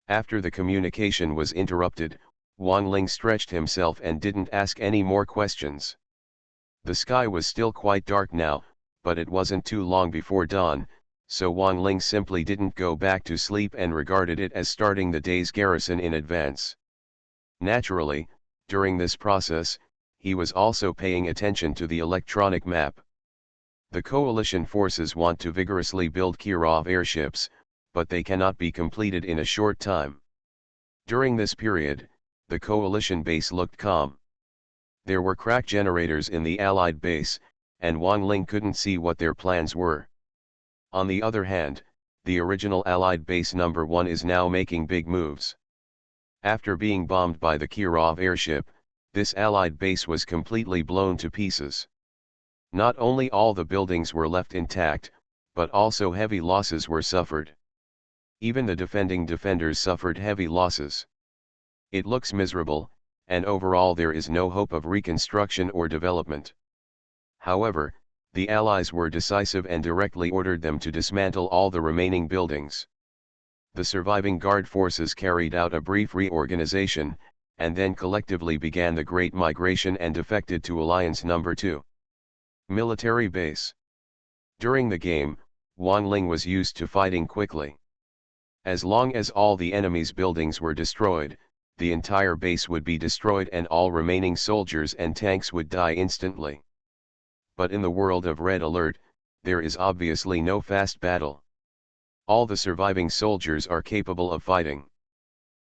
Speaker 1: After the communication was interrupted, Wang Ling stretched himself and didn't ask any more questions. The sky was still quite dark now, but it wasn't too long before dawn, so Wang Ling simply didn't go back to sleep and regarded it as starting the day's garrison in advance. Naturally, during this process, he was also paying attention to the electronic map. The coalition forces want to vigorously build Kirov airships, but they cannot be completed in a short time. During this period, the coalition base looked calm. There were crack generators in the Allied base, and Wang Ling couldn't see what their plans were. On the other hand, the original Allied base number 1 is now making big moves. After being bombed by the Kirov airship, this Allied base was completely blown to pieces. Not only all the buildings were left intact, but also heavy losses were suffered. Even the defending defenders suffered heavy losses. It looks miserable, and overall there is no hope of reconstruction or development. However, the Allies were decisive and directly ordered them to dismantle all the remaining buildings. The surviving Guard forces carried out a brief reorganization, and then collectively began the Great Migration and defected to Alliance No. 2. Military base. During the game, Wang Ling was used to fighting quickly. As long as all the enemy's buildings were destroyed, the entire base would be destroyed and all remaining soldiers and tanks would die instantly. But in the world of Red Alert, there is obviously no fast battle. All the surviving soldiers are capable of fighting.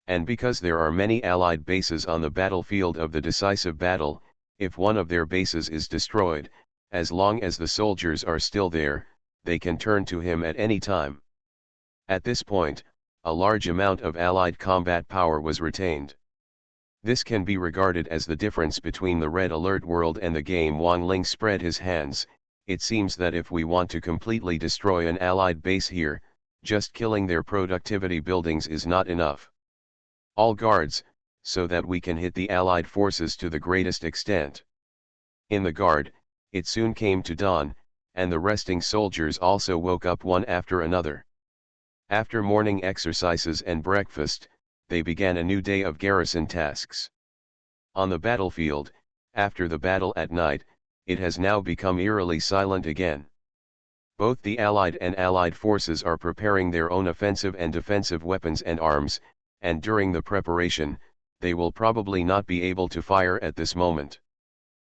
Speaker 1: And because there are many Allied bases on the battlefield of the decisive battle, if one of their bases is destroyed, as long as the soldiers are still there, they can turn to him at any time. At this point, a large amount of Allied combat power was retained. This can be regarded as the difference between the Red Alert world and the game. Wang Ling spread his hands. "It seems that if we want to completely destroy an Allied base here, just killing their productivity buildings is not enough. All guards, so that we can hit the Allied forces to the greatest extent." In the guard, it soon came to dawn, and the resting soldiers also woke up one after another. After morning exercises and breakfast, they began a new day of garrison tasks. On the battlefield, after the battle at night, it has now become eerily silent again. Both the Allied and Allied forces are preparing their own offensive and defensive weapons and arms, and during the preparation, they will probably not be able to fire at this moment.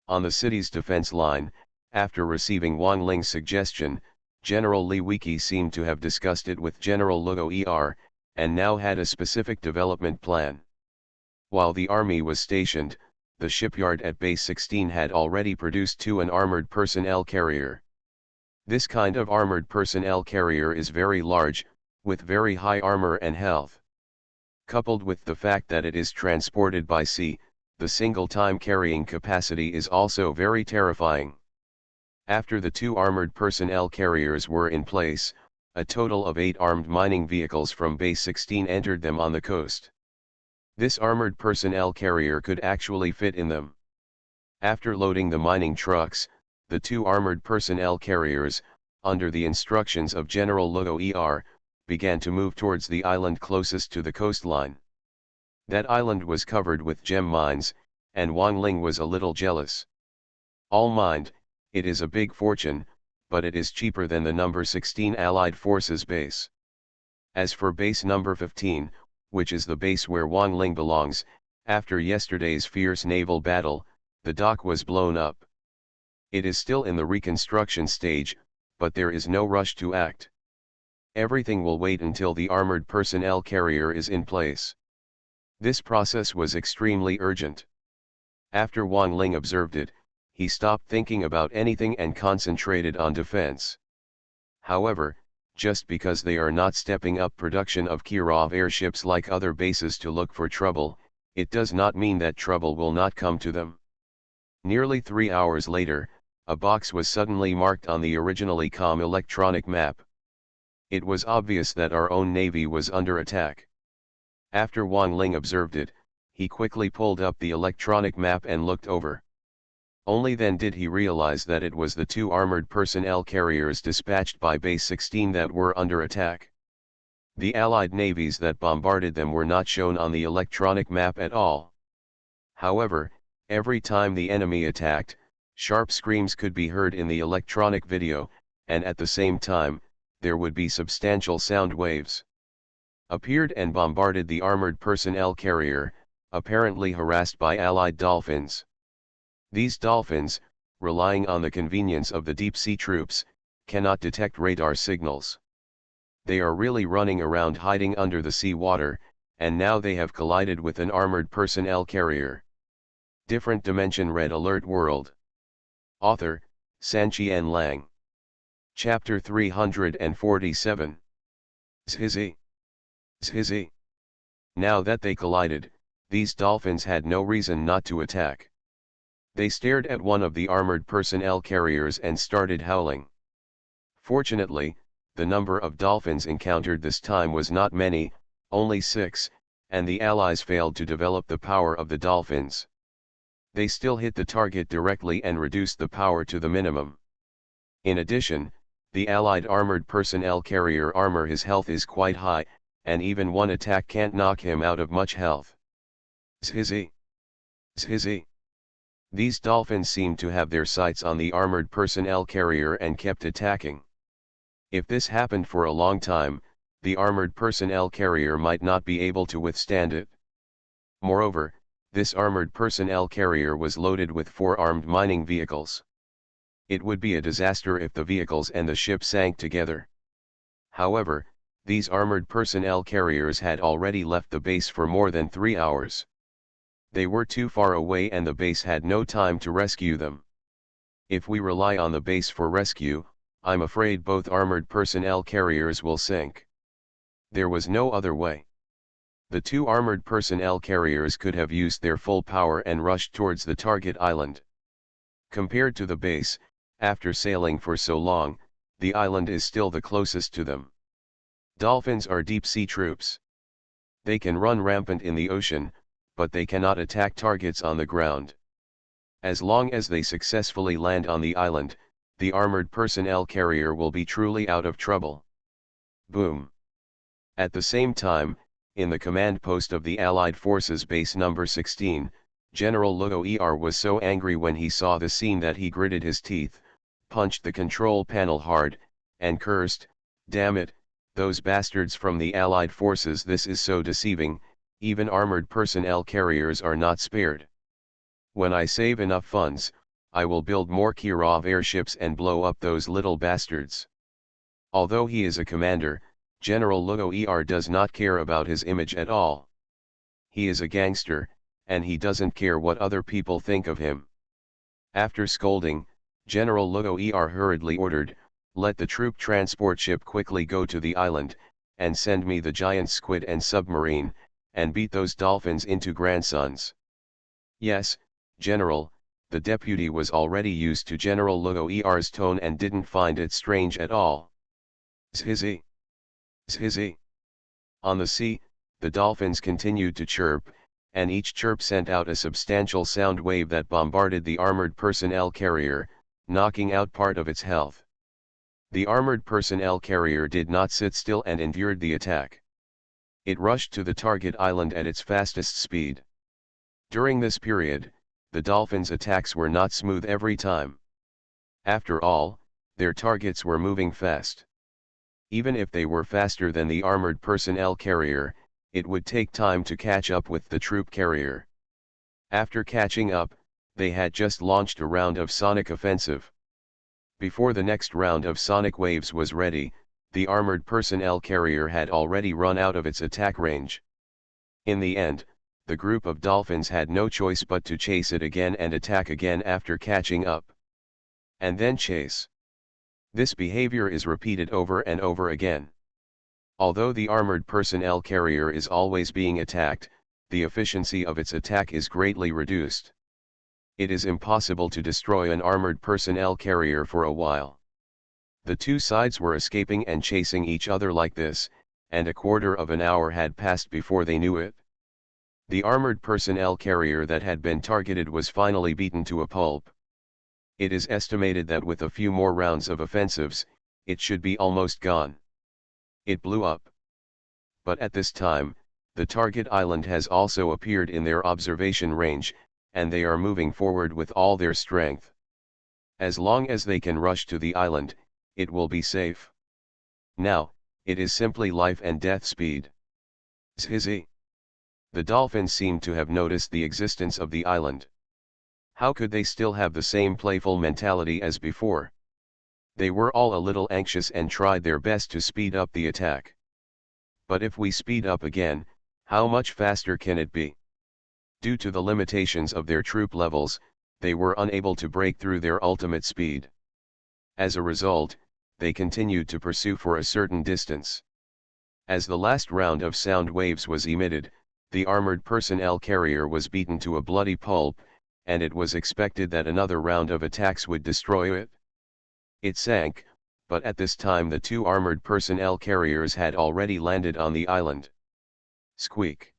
Speaker 1: On the city's defense line, after receiving Wang Ling's suggestion, General Li Wiki seemed to have discussed it with General Luo Er, and now had a specific development plan. While the army was stationed, the shipyard at Base 16 had already produced an armored personnel carrier. This kind of armored personnel carrier is very large, with very high armor and health. Coupled with the fact that it is transported by sea, the single-time carrying capacity is also very terrifying. After the 2 armored personnel carriers were in place, a total of 8 armed mining vehicles from Base 16 entered them on the coast. This armored personnel carrier could actually fit in them. After loading the mining trucks, the 2 armored personnel carriers, under the instructions of General Luo Er, began to move towards the island closest to the coastline. That island was covered with gem mines, and Wang Ling was a little jealous. All mined, it is a big fortune, but it is cheaper than the number 16 Allied forces base. As for base number 15, which is the base where Wang Ling belongs, after yesterday's fierce naval battle, the dock was blown up. It is still in the reconstruction stage, but there is no rush to act. Everything will wait until the armored personnel carrier is in place. This process was extremely urgent. After Wang Ling observed it, he stopped thinking about anything and concentrated on defense. However, just because they are not stepping up production of Kirov airships like other bases to look for trouble, it does not mean that trouble will not come to them. Nearly 3 hours later, a box was suddenly marked on the originally calm electronic map. It was obvious that our own navy was under attack. After Wang Ling observed it, he quickly pulled up the electronic map and looked over. Only then did he realize that it was the 2 armored personnel carriers dispatched by Base 16 that were under attack. The Allied navies that bombarded them were not shown on the electronic map at all. However, every time the enemy attacked, sharp screams could be heard in the electronic video, and at the same time, there would be substantial sound waves. Appeared and bombarded the armored personnel carrier, apparently harassed by Allied dolphins. These dolphins, relying on the convenience of the deep-sea troops, cannot detect radar signals. They are really running around hiding under the sea water, and now they have collided with an armored personnel carrier. Different Dimension Red Alert World. Author, Sanqian Lang. Chapter 347. Zhizi. Zhizi. Now that they collided, these dolphins had no reason not to attack. They stared at one of the armored personnel carriers and started howling. Fortunately, the number of dolphins encountered this time was not many, only 6, and the Allies failed to develop the power of the dolphins. They still hit the target directly and reduced the power to the minimum. In addition, the Allied armored personnel carrier armor, his health is quite high, and even one attack can't knock him out of much health. Zhizi. Zhizi. These dolphins seemed to have their sights on the armored personnel carrier and kept attacking. If this happened for a long time, the armored personnel carrier might not be able to withstand it. Moreover, this armored personnel carrier was loaded with 4 armed mining vehicles. It would be a disaster if the vehicles and the ship sank together. However, these armored personnel carriers had already left the base for more than 3 hours. They were too far away and the base had no time to rescue them. If we rely on the base for rescue, I'm afraid both armored personnel carriers will sink. There was no other way. The 2 armored personnel carriers could have used their full power and rushed towards the target island. Compared to the base, after sailing for so long, the island is still the closest to them. Dolphins are deep-sea troops. They can run rampant in the ocean, but they cannot attack targets on the ground. As long as they successfully land on the island, the armored personnel carrier will be truly out of trouble. Boom. At the same time, in the command post of the Allied Forces Base number 16, General Luo Er was so angry when he saw the scene that he gritted his teeth, punched the control panel hard, and cursed, "Damn it, those bastards from the Allied forces, this is so deceiving, even armored personnel carriers are not spared. When I save enough funds, I will build more Kirov airships and blow up those little bastards." Although he is a commander, General Lugo does not care about his image at all. He is a gangster, and he doesn't care what other people think of him. After scolding, General Lugo hurriedly ordered, "Let the troop transport ship quickly go to the island, and send me the giant squid and submarine, and beat those dolphins into grandsons." "Yes, General," the deputy was already used to General Lugo's tone and didn't find it strange at all. "Zhizzy! Zhizzy!" On the sea, the dolphins continued to chirp, and each chirp sent out a substantial sound wave that bombarded the armored personnel carrier, knocking out part of its health. The armored personnel carrier did not sit still and endured the attack. It rushed to the target island at its fastest speed. During this period, the dolphins' attacks were not smooth every time. After all, their targets were moving fast. Even if they were faster than the armored personnel carrier, it would take time to catch up with the troop carrier. After catching up, they had just launched a round of sonic offensive. Before the next round of sonic waves was ready, the armored personnel carrier had already run out of its attack range. In the end, the group of dolphins had no choice but to chase it again and attack again after catching up. And then chase. This behavior is repeated over and over again. Although the armored personnel carrier is always being attacked, the efficiency of its attack is greatly reduced. It is impossible to destroy an armored personnel carrier for a while. The two sides were escaping and chasing each other like this, and a quarter of an hour had passed before they knew it. The armored personnel carrier that had been targeted was finally beaten to a pulp. It is estimated that with a few more rounds of offensives, it should be almost gone. It blew up. But at this time, the target island has also appeared in their observation range, and they are moving forward with all their strength. As long as they can rush to the island, it will be safe. Now, it is simply life and death speed. Zhizzy! The dolphins seemed to have noticed the existence of the island. How could they still have the same playful mentality as before? They were all a little anxious and tried their best to speed up the attack. But if we speed up again, how much faster can it be? Due to the limitations of their troop levels, they were unable to break through their ultimate speed. As a result, they continued to pursue for a certain distance. As the last round of sound waves was emitted, the armored personnel carrier was beaten to a bloody pulp, and it was expected that another round of attacks would destroy it. It sank, but at this time the two armored personnel carriers had already landed on the island. Squeak!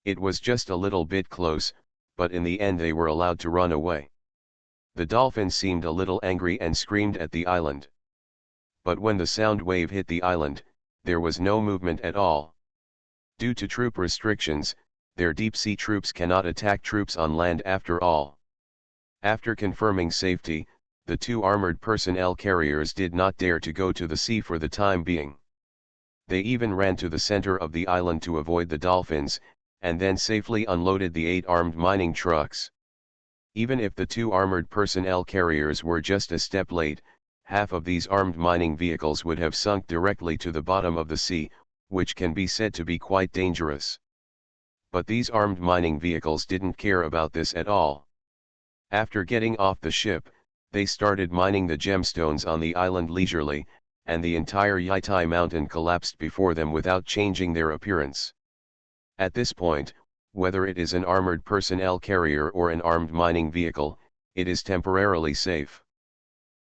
Speaker 1: It was just a little bit close, but in the end they were allowed to run away. The dolphins seemed a little angry and screamed at the island. But when the sound wave hit the island, there was no movement at all. Due to troop restrictions, their deep-sea troops cannot attack troops on land after all. After confirming safety, the two armored personnel carriers did not dare to go to the sea for the time being. They even ran to the center of the island to avoid the dolphins, and then safely unloaded the 8 armed mining trucks. Even if the two armored personnel carriers were just a step late, half of these armed mining vehicles would have sunk directly to the bottom of the sea, which can be said to be quite dangerous. But these armed mining vehicles didn't care about this at all. After getting off the ship, they started mining the gemstones on the island leisurely, and the entire Yitai mountain collapsed before them without changing their appearance. At this point, whether it is an armored personnel carrier or an armed mining vehicle, it is temporarily safe.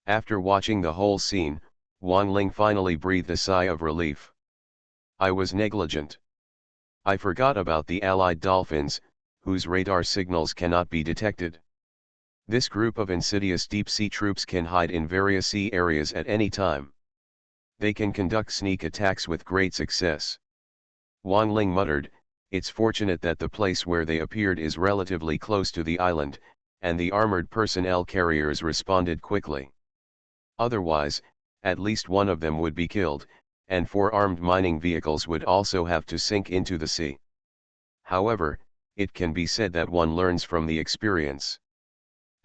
Speaker 1: After watching the whole scene, Wang Ling finally breathed a sigh of relief. I was negligent. I forgot about the Allied dolphins, whose radar signals cannot be detected. This group of insidious deep-sea troops can hide in various sea areas at any time. They can conduct sneak attacks with great success. Wang Ling muttered, "It's fortunate that the place where they appeared is relatively close to the island, and the armored personnel carriers responded quickly. Otherwise, at least one of them would be killed, and 4 armed mining vehicles would also have to sink into the sea. However, it can be said that one learns from the experience.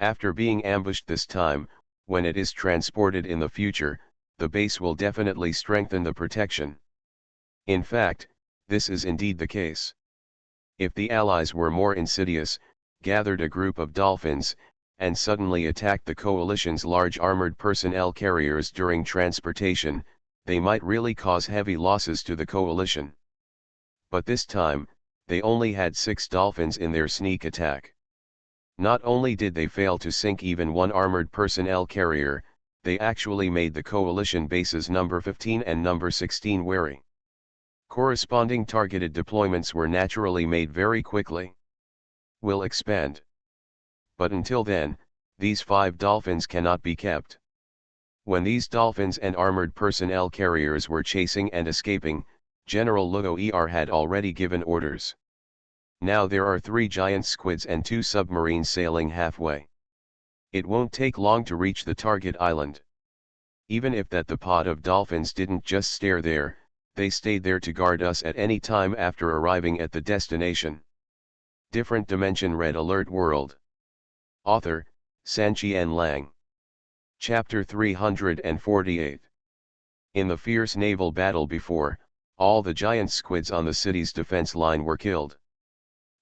Speaker 1: After being ambushed this time, when it is transported in the future, the base will definitely strengthen the protection. In fact, this is indeed the case. If the Allies were more insidious, gathered a group of dolphins, and suddenly attacked the coalition's large armored personnel carriers during transportation, they might really cause heavy losses to the coalition. But this time, they only had 6 dolphins in their sneak attack. Not only did they fail to sink even one armored personnel carrier, they actually made the coalition bases number 15 and number 16 wary. Corresponding targeted deployments were naturally made very quickly. Will expand. But until then, these 5 dolphins cannot be kept. When these dolphins and armored personnel carriers were chasing and escaping, General Luo had already given orders. Now there are 3 giant squids and 2 submarines sailing halfway. It won't take long to reach the target island. Even if that the pod of dolphins didn't just stare there, they stayed there to guard us at any time after arriving at the destination. Different Dimension Red Alert World. Author, Sanqian Lang. Chapter 348. In the fierce naval battle before, all the giant squids on the city's defense line were killed.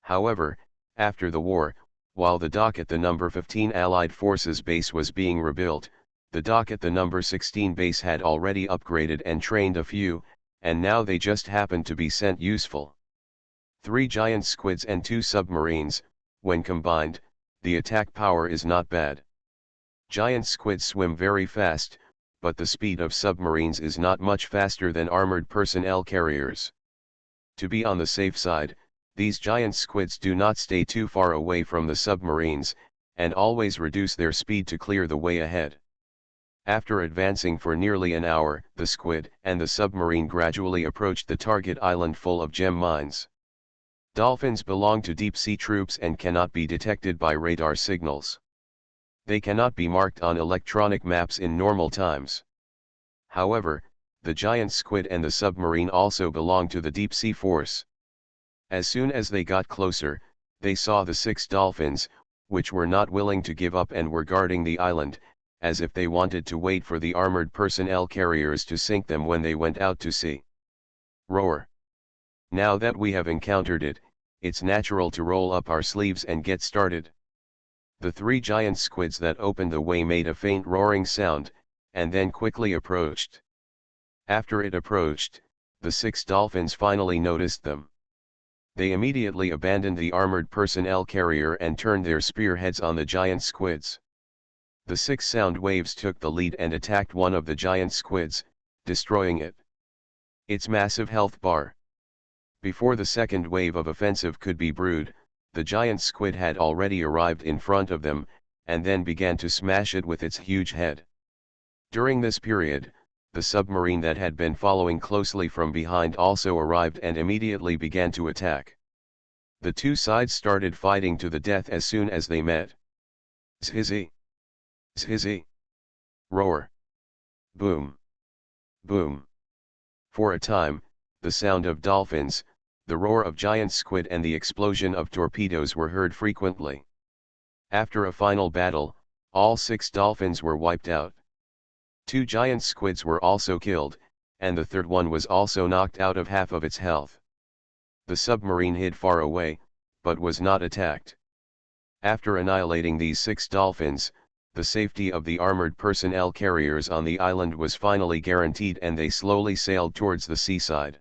Speaker 1: However, after the war, while the dock at the number 15 Allied Forces base was being rebuilt, the dock at the number 16 base had already upgraded and trained a few, and now they just happened to be sent useful. 3 giant squids and 2 submarines, when combined, the attack power is not bad. Giant squids swim very fast, but the speed of submarines is not much faster than armored personnel carriers. To be on the safe side, these giant squids do not stay too far away from the submarines, and always reduce their speed to clear the way ahead. After advancing for nearly an hour, the squid and the submarine gradually approached the target island full of gem mines. Dolphins belong to deep-sea troops and cannot be detected by radar signals. They cannot be marked on electronic maps in normal times. However, the giant squid and the submarine also belong to the deep-sea force. As soon as they got closer, they saw the 6 dolphins, which were not willing to give up and were guarding the island, as if they wanted to wait for the armored personnel carriers to sink them when they went out to sea. Roar. Now that we have encountered it, it's natural to roll up our sleeves and get started. The 3 giant squids that opened the way made a faint roaring sound, and then quickly approached. After it approached, the 6 dolphins finally noticed them. They immediately abandoned the armored personnel carrier and turned their spearheads on the giant squids. The 6 sound waves took the lead and attacked one of the giant squids, destroying its massive health bar. Before the second wave of offensive could be brewed, the giant squid had already arrived in front of them, and then began to smash it with its huge head. During this period, the submarine that had been following closely from behind also arrived and immediately began to attack. The 2 sides started fighting to the death as soon as they met. Zhizzy! Zhizzy! Roar! Boom! Boom! For a time, the sound of dolphins, the roar of giant squid and the explosion of torpedoes were heard frequently. After a final battle, all 6 dolphins were wiped out. 2 giant squids were also killed, and the third one was also knocked out of half of its health. The submarine hid far away, but was not attacked. After annihilating these 6 dolphins, the safety of the armored personnel carriers on the island was finally guaranteed and they slowly sailed towards the seaside.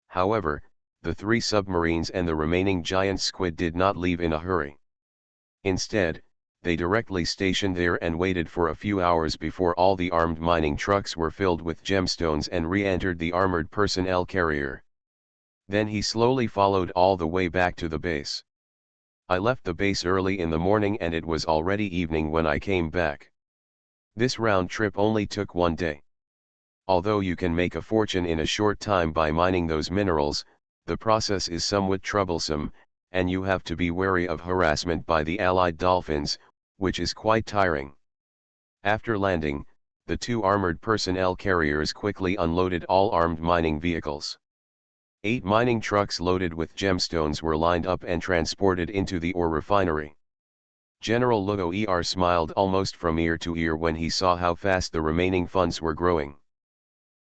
Speaker 1: However, the 3 submarines and the remaining giant squid did not leave in a hurry. Instead, they directly stationed there and waited for a few hours before all the armed mining trucks were filled with gemstones and re-entered the armored personnel carrier. Then he slowly followed all the way back to the base. I left the base early in the morning and it was already evening when I came back. This round trip only took 1 day. Although you can make a fortune in a short time by mining those minerals, the process is somewhat troublesome, and you have to be wary of harassment by the Allied dolphins, which is quite tiring. After landing, the two armored personnel carriers quickly unloaded all armed mining vehicles. 8 mining trucks loaded with gemstones were lined up and transported into the ore refinery. General Lugo smiled almost from ear to ear when he saw how fast the remaining funds were growing.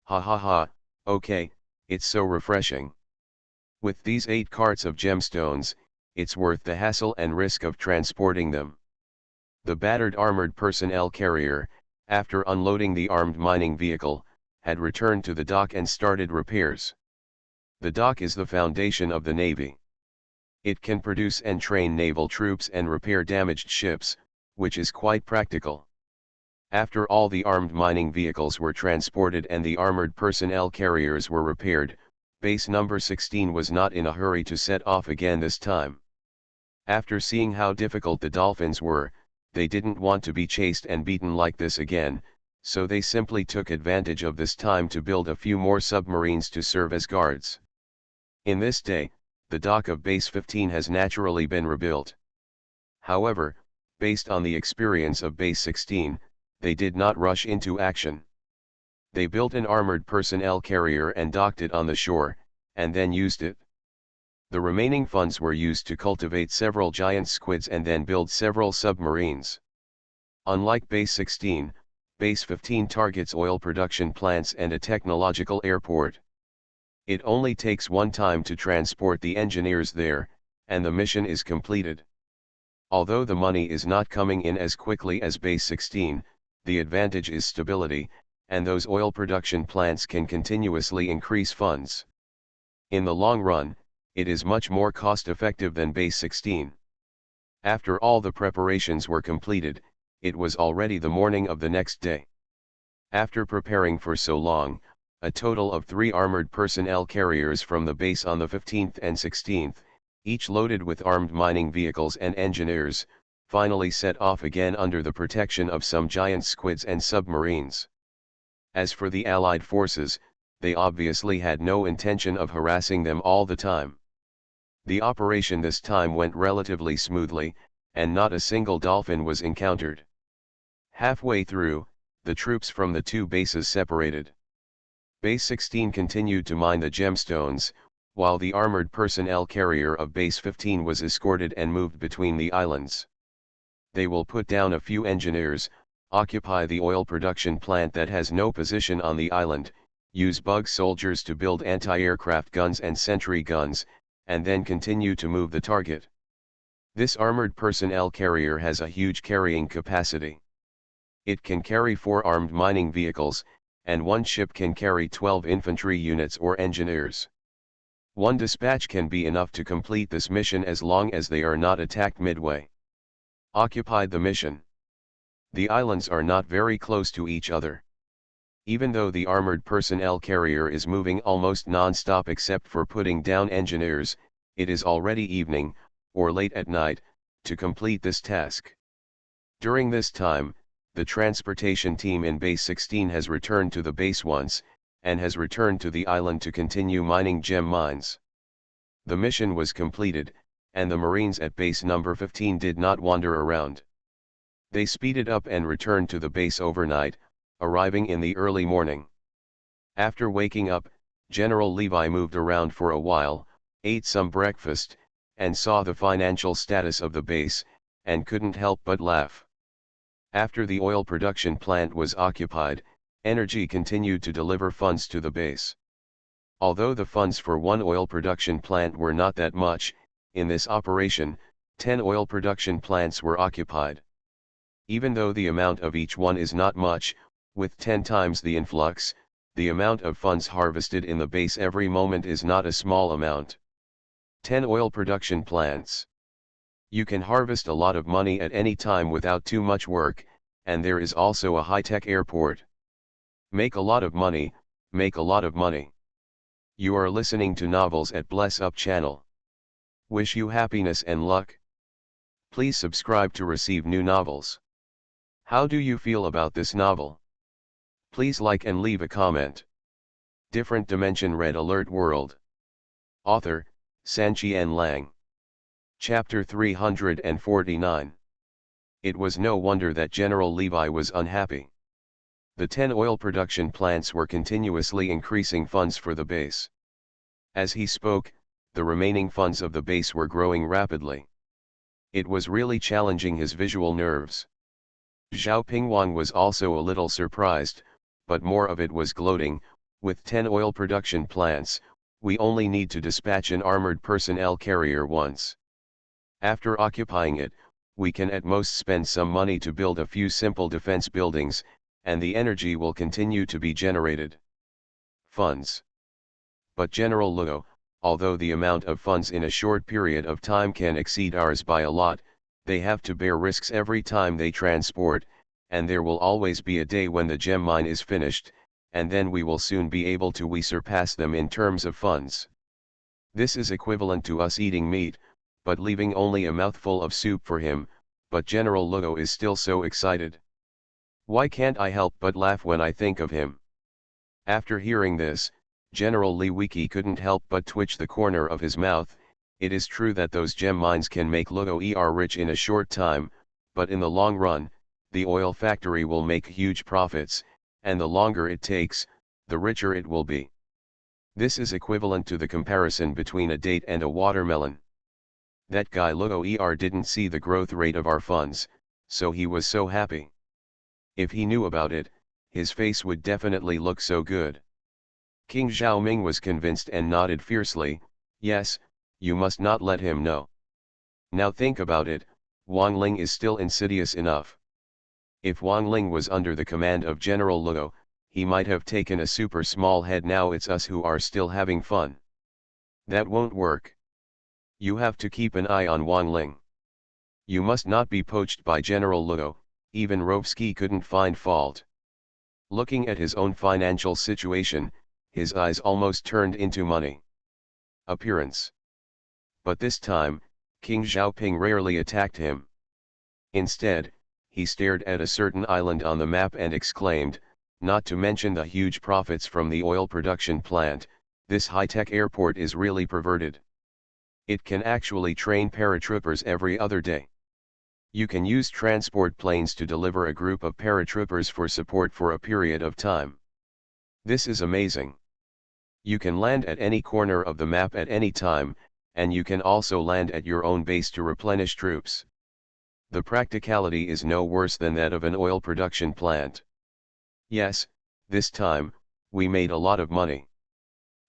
Speaker 1: Ha ha ha, okay, it's so refreshing. With these 8 carts of gemstones, it's worth the hassle and risk of transporting them. The battered armored personnel carrier, after unloading the armed mining vehicle, had returned to the dock and started repairs. The dock is the foundation of the Navy. It can produce and train naval troops and repair damaged ships, which is quite practical. After all the armed mining vehicles were transported and the armored personnel carriers were repaired, base number 16 was not in a hurry to set off again this time. After seeing how difficult the dolphins were, they didn't want to be chased and beaten like this again, so they simply took advantage of this time to build a few more submarines to serve as guards. In this day, the dock of Base 15 has naturally been rebuilt. However, based on the experience of Base 16, they did not rush into action. They built an armored personnel carrier and docked it on the shore, and then used it. The remaining funds were used to cultivate several giant squids and then build several submarines. Unlike Base 16, Base 15 targets oil production plants and a technological airport. It only takes one time to transport the engineers there, and the mission is completed. Although the money is not coming in as quickly as Base 16, the advantage is stability, and those oil production plants can continuously increase funds. In the long run, it is much more cost-effective than Base 16. After all the preparations were completed, it was already the morning of the next day. After preparing for so long, a total of 3 armored personnel carriers from the base on the 15th and 16th, each loaded with armed mining vehicles and engineers, finally set off again under the protection of some giant squids and submarines. As for the Allied forces, they obviously had no intention of harassing them all the time. The operation this time went relatively smoothly, and not a single dolphin was encountered. Halfway through, the troops from the 2 bases separated. Base 16 continued to mine the gemstones, while the armored personnel carrier of Base 15 was escorted and moved between the islands. They will put down a few engineers, occupy the oil production plant that has no position on the island, use bug soldiers to build anti-aircraft guns and sentry guns, and then continue to move the target. This armored personnel carrier has a huge carrying capacity. It can carry 4 armed mining vehicles, and 1 ship can carry 12 infantry units or engineers. 1 dispatch can be enough to complete this mission as long as they are not attacked midway. Occupied the mission. The islands are not very close to each other. Even though the armored personnel carrier is moving almost non-stop except for putting down engineers, it is already evening, or late at night, to complete this task. During this time, the transportation team in Base 16 has returned to the base once, and has returned to the island to continue mining gem mines. The mission was completed, and the Marines at base number 15 did not wander around. They speeded up and returned to the base overnight, arriving in the early morning. After waking up, General Levi moved around for a while, ate some breakfast, and saw the financial status of the base, and couldn't help but laugh. After the oil production plant was occupied, Energy continued to deliver funds to the base. Although the funds for 1 oil production plant were not that much, in this operation, 10 oil production plants were occupied. Even though the amount of each one is not much, with 10 times the influx, the amount of funds harvested in the base every moment is not a small amount. 10 oil production plants. You can harvest a lot of money at any time without too much work, and there is also a high-tech airport. Make a lot of money, make a lot of money. You are listening to Novels at Bless Up channel. Wish you happiness and luck. Please subscribe to receive new novels. How do you feel about this novel? Please like and leave a comment. Different Dimension Red Alert World. Author, Sanqian Lang. Chapter 349. It was no wonder that General Levi was unhappy. The 10 oil production plants were continuously increasing funds for the base. As he spoke, the remaining funds of the base were growing rapidly. It was really challenging his visual nerves. Zhao Pingwang was also a little surprised, but more of it was gloating. With 10 oil production plants, we only need to dispatch an armored personnel carrier once. After occupying it, we can at most spend some money to build a few simple defense buildings, and the energy will continue to be generated. Funds. But General Luo, although the amount of funds in a short period of time can exceed ours by a lot, they have to bear risks every time they transport, and there will always be a day when the gem mine is finished, and then we will soon be able to surpass them in terms of funds. This is equivalent to us eating meat, but leaving only a mouthful of soup for him, but General Luo is still so excited. Why can't I help but laugh when I think of him? After hearing this, General Li Wiki couldn't help but twitch the corner of his mouth. It is true that those gem mines can make Luo rich in a short time, but in the long run, the oil factory will make huge profits, and the longer it takes, the richer it will be. This is equivalent to the comparison between a date and a watermelon. That guy Luo didn't see the growth rate of our funds, so he was so happy. If he knew about it, his face would definitely look so good. King Xiaoming was convinced and nodded fiercely, yes, you must not let him know. Now think about it, Wang Ling is still insidious enough. If Wang Ling was under the command of General Luo, he might have taken a super small head. Now it's us who are still having fun. That won't work. You have to keep an eye on Wang Ling. You must not be poached by General Luo. Even Rovsky couldn't find fault. Looking at his own financial situation, his eyes almost turned into money. Appearance. But this time, King Xiaoping rarely attacked him. Instead, he stared at a certain island on the map and exclaimed, not to mention the huge profits from the oil production plant, this high-tech airport is really perverted. It can actually train paratroopers every other day. You can use transport planes to deliver a group of paratroopers for support for a period of time. This is amazing. You can land at any corner of the map at any time, and you can also land at your own base to replenish troops. The practicality is no worse than that of an oil production plant. Yes, this time, we made a lot of money.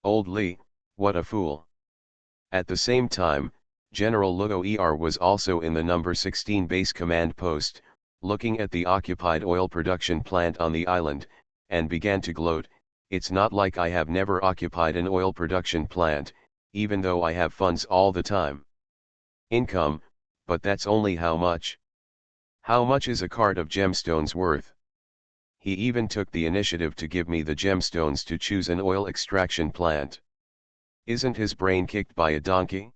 Speaker 1: Old Li, what a fool. At the same time, General Luo was also in the number 16 base command post, looking at the occupied oil production plant on the island, and began to gloat, it's not like I have never occupied an oil production plant, even though I have funds all the time. Income, but that's only how much? How much is a cart of gemstones worth? He even took the initiative to give me the gemstones to choose an oil extraction plant. Isn't his brain kicked by a donkey?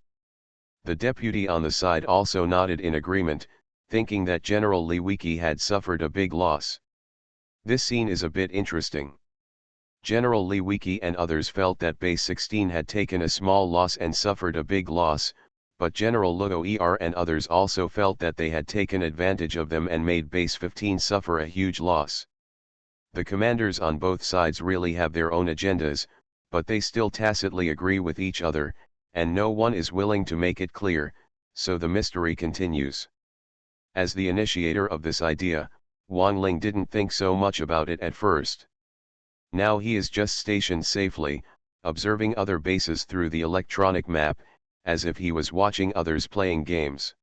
Speaker 1: The deputy on the side also nodded in agreement, thinking that General Li Wiki had suffered a big loss. This scene is a bit interesting. General Li Wiki and others felt that Base 16 had taken a small loss and suffered a big loss, but General Luo and others also felt that they had taken advantage of them and made Base 15 suffer a huge loss. The commanders on both sides really have their own agendas, but they still tacitly agree with each other, and no one is willing to make it clear, so the mystery continues. As the initiator of this idea, Wang Ling didn't think so much about it at first. Now he is just stationed safely, observing other bases through the electronic map, as if he was watching others playing games.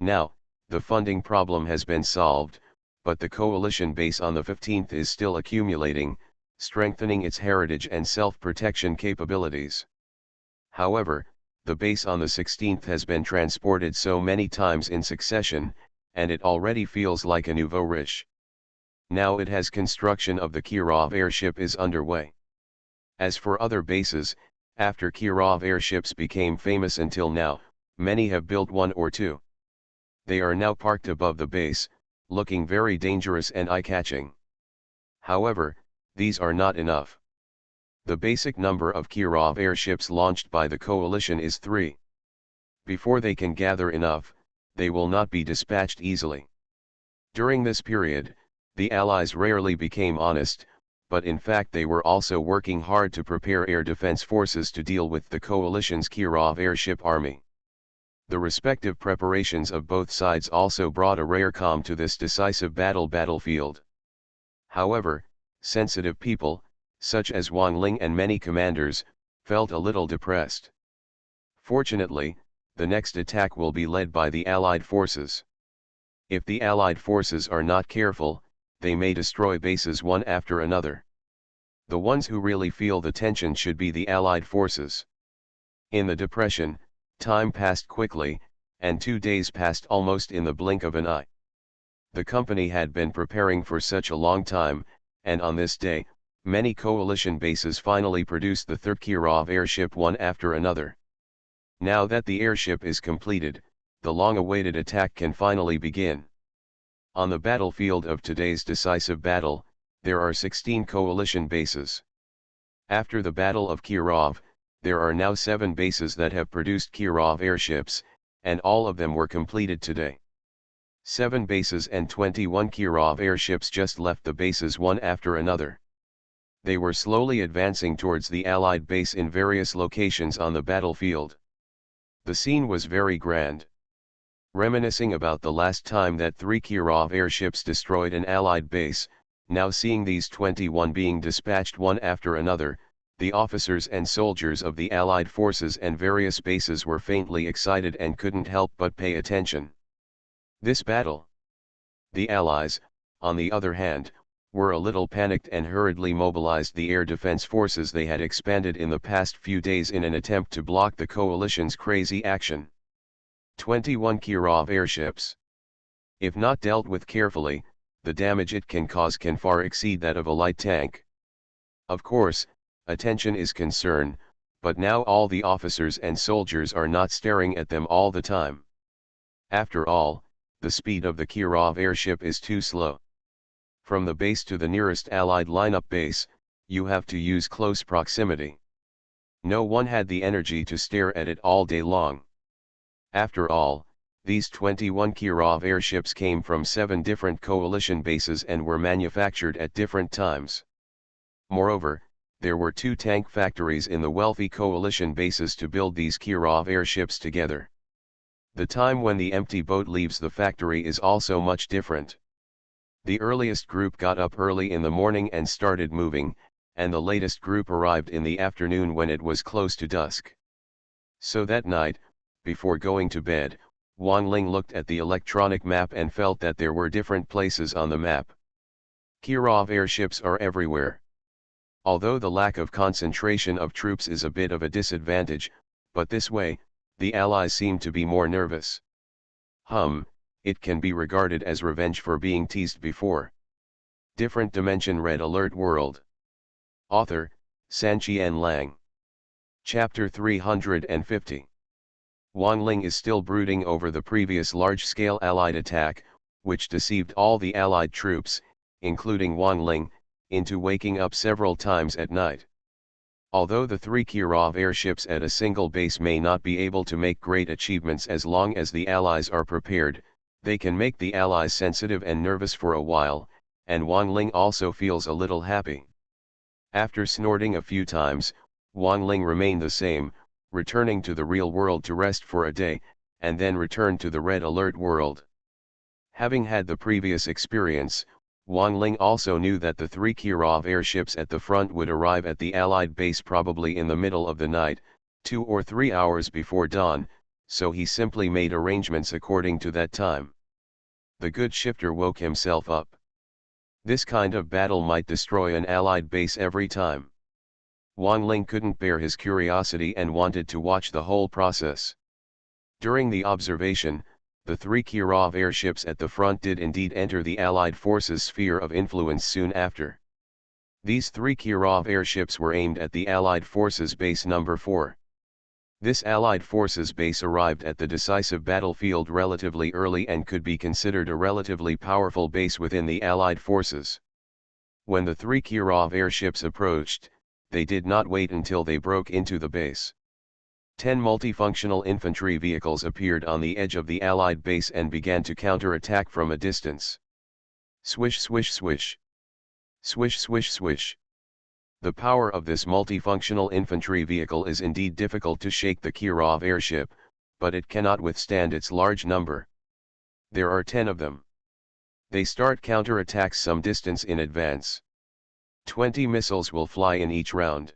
Speaker 1: Now, the funding problem has been solved, but the coalition base on the 15th is still accumulating, strengthening its heritage and self-protection capabilities. However, the base on the 16th has been transported so many times in succession, and it already feels like a nouveau riche. Now it has construction of the Kirov airship is underway. As for other bases, after Kirov airships became famous until now, many have built one or two. They are now parked above the base, looking very dangerous and eye-catching. However, these are not enough. The basic number of Kirov airships launched by the coalition is 3. Before they can gather enough, they will not be dispatched easily. During this period, The Allies rarely became honest, but in fact they were also working hard to prepare air defense forces to deal with the coalition's Kirov airship army. The respective preparations of both sides also brought a rare calm to this decisive battlefield. However, sensitive people, such as Wang Ling and many commanders, felt a little depressed. Fortunately, the next attack will be led by the Allied forces. If the Allied forces are not careful, they may destroy bases one after another. The ones who really feel the tension should be the Allied forces. In the depression, time passed quickly, and 2 days passed almost in the blink of an eye. The company had been preparing for such a long time, and on this day, many coalition bases finally produced the third Kirov airship one after another. Now that the airship is completed, the long-awaited attack can finally begin. On the battlefield of today's decisive battle, there are 16 coalition bases. After the Battle of Kirov, there are now 7 bases that have produced Kirov airships, and all of them were completed today. 7 bases and 21 Kirov airships just left the bases one after another. They were slowly advancing towards the Allied base in various locations on the battlefield. The scene was very grand. Reminiscing about the last time that 3 Kirov airships destroyed an Allied base, now seeing these 21 being dispatched one after another, the officers and soldiers of the Allied forces and various bases were faintly excited and couldn't help but pay attention. This battle. The Allies, on the other hand, were a little panicked and hurriedly mobilized the air defense forces they had expanded in the past few days in an attempt to block the coalition's crazy action. 21 Kirov airships. If not dealt with carefully, the damage it can cause can far exceed that of a light tank. Of course, attention is concern, but now all the officers and soldiers are not staring at them all the time. After all, the speed of the Kirov airship is too slow. From the base to the nearest Allied lineup base, you have to use close proximity. No one had the energy to stare at it all day long. After all, these 21 Kirov airships came from 7 different coalition bases and were manufactured at different times. Moreover, there were 2 tank factories in the wealthy coalition bases to build these Kirov airships together. The time when the empty boat leaves the factory is also much different. The earliest group got up early in the morning and started moving, and the latest group arrived in the afternoon when it was close to dusk. So that night, before going to bed, Wang Ling looked at the electronic map and felt that there were different places on the map. Kirov airships are everywhere. Although the lack of concentration of troops is a bit of a disadvantage, but this way, the Allies seem to be more nervous. It can be regarded as revenge for being teased before. Different Dimension Red Alert World. Author, Sanqian Lang. Chapter 350. Wang Ling is still brooding over the previous large-scale Allied attack, which deceived all the Allied troops, including Wang Ling, into waking up several times at night. Although the 3 Kirov airships at a single base may not be able to make great achievements as long as the Allies are prepared, they can make the Allies sensitive and nervous for a while, and Wang Ling also feels a little happy. After snorting a few times, Wang Ling remained the same, returning to the real world to rest for a day, and then return to the Red Alert world. Having had the previous experience, Wang Ling also knew that the 3 Kirov airships at the front would arrive at the Allied base probably in the middle of the night, 2 or 3 hours before dawn, so he simply made arrangements according to that time. The good shifter woke himself up. This kind of battle might destroy an Allied base every time. Wang Ling couldn't bear his curiosity and wanted to watch the whole process. During the observation, the 3 Kirov airships at the front did indeed enter the Allied forces' sphere of influence soon after. These 3 Kirov airships were aimed at the Allied forces base number 4. This Allied forces base arrived at the decisive battlefield relatively early and could be considered a relatively powerful base within the Allied forces. When the 3 Kirov airships approached, they did not wait until they broke into the base. 10 multifunctional infantry vehicles appeared on the edge of the Allied base and began to counter-attack from a distance. Swish swish swish. Swish swish swish. The power of this multifunctional infantry vehicle is indeed difficult to shake the Kirov airship, but it cannot withstand its large number. There are 10 of them. They start counterattacks some distance in advance. 20 missiles will fly in each round.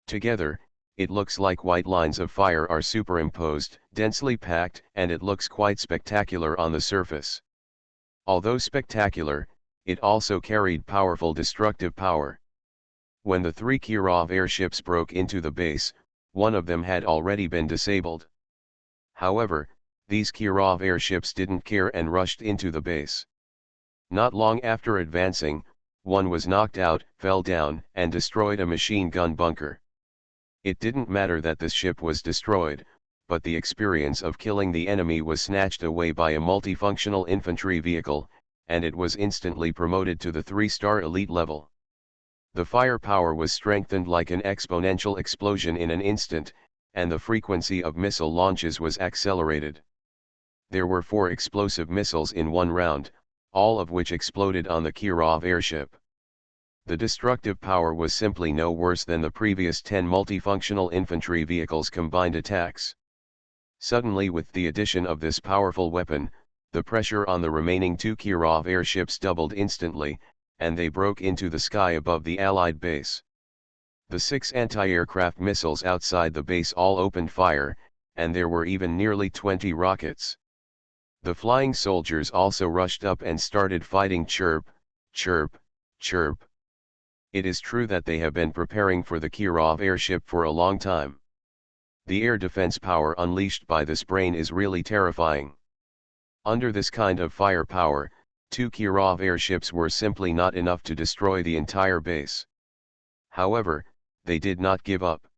Speaker 1: Together, it looks like white lines of fire are superimposed, densely packed, and it looks quite spectacular on the surface. Although spectacular, it also carried powerful destructive power. When the 3 Kirov airships broke into the base, one of them had already been disabled. However, these Kirov airships didn't care and rushed into the base. Not long after advancing, one was knocked out, fell down, and destroyed a machine gun bunker. It didn't matter that the ship was destroyed, but the experience of killing the enemy was snatched away by a multifunctional infantry vehicle, and it was instantly promoted to the 3-star elite level. The firepower was strengthened like an exponential explosion in an instant, and the frequency of missile launches was accelerated. There were 4 explosive missiles in one round, all of which exploded on the Kirov airship. The destructive power was simply no worse than the previous 10 multifunctional infantry vehicles' combined attacks. Suddenly, with the addition of this powerful weapon, the pressure on the remaining 2 Kirov airships doubled instantly, and they broke into the sky above the Allied base. The 6 anti-aircraft missiles outside the base all opened fire, and there were even nearly 20 rockets. The flying soldiers also rushed up and started fighting. Chirp, chirp, chirp. It is true that they have been preparing for the Kirov airship for a long time. The air defense power unleashed by this brain is really terrifying. Under this kind of firepower, 2 Kirov airships were simply not enough to destroy the entire base. However, they did not give up.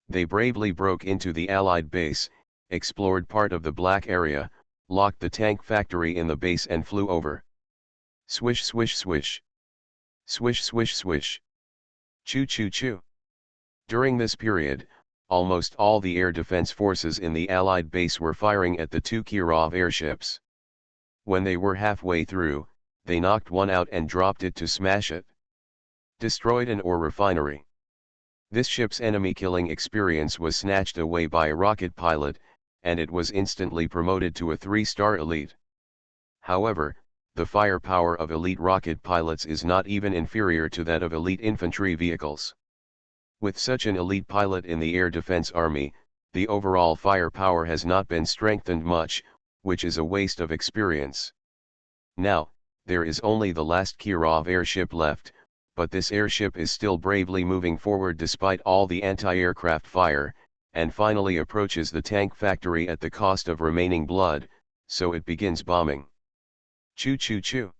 Speaker 1: They bravely broke into the Allied base, explored part of the black area, locked the tank factory in the base and flew over. Swish swish swish. Swish swish swish. Choo choo choo. During this period, almost all the air defense forces in the Allied base were firing at the 2 Kirov airships. When they were halfway through, they knocked one out and dropped it to smash it. Destroyed an ore refinery. This ship's enemy-killing experience was snatched away by a rocket pilot, and it was instantly promoted to a 3-star elite. However, the firepower of elite rocket pilots is not even inferior to that of elite infantry vehicles. With such an elite pilot in the Air Defense Army, the overall firepower has not been strengthened much, which is a waste of experience. Now, there is only the last Kirov airship left, but this airship is still bravely moving forward despite all the anti-aircraft fire, and finally approaches the tank factory at the cost of remaining blood, so it begins bombing. Choo choo choo.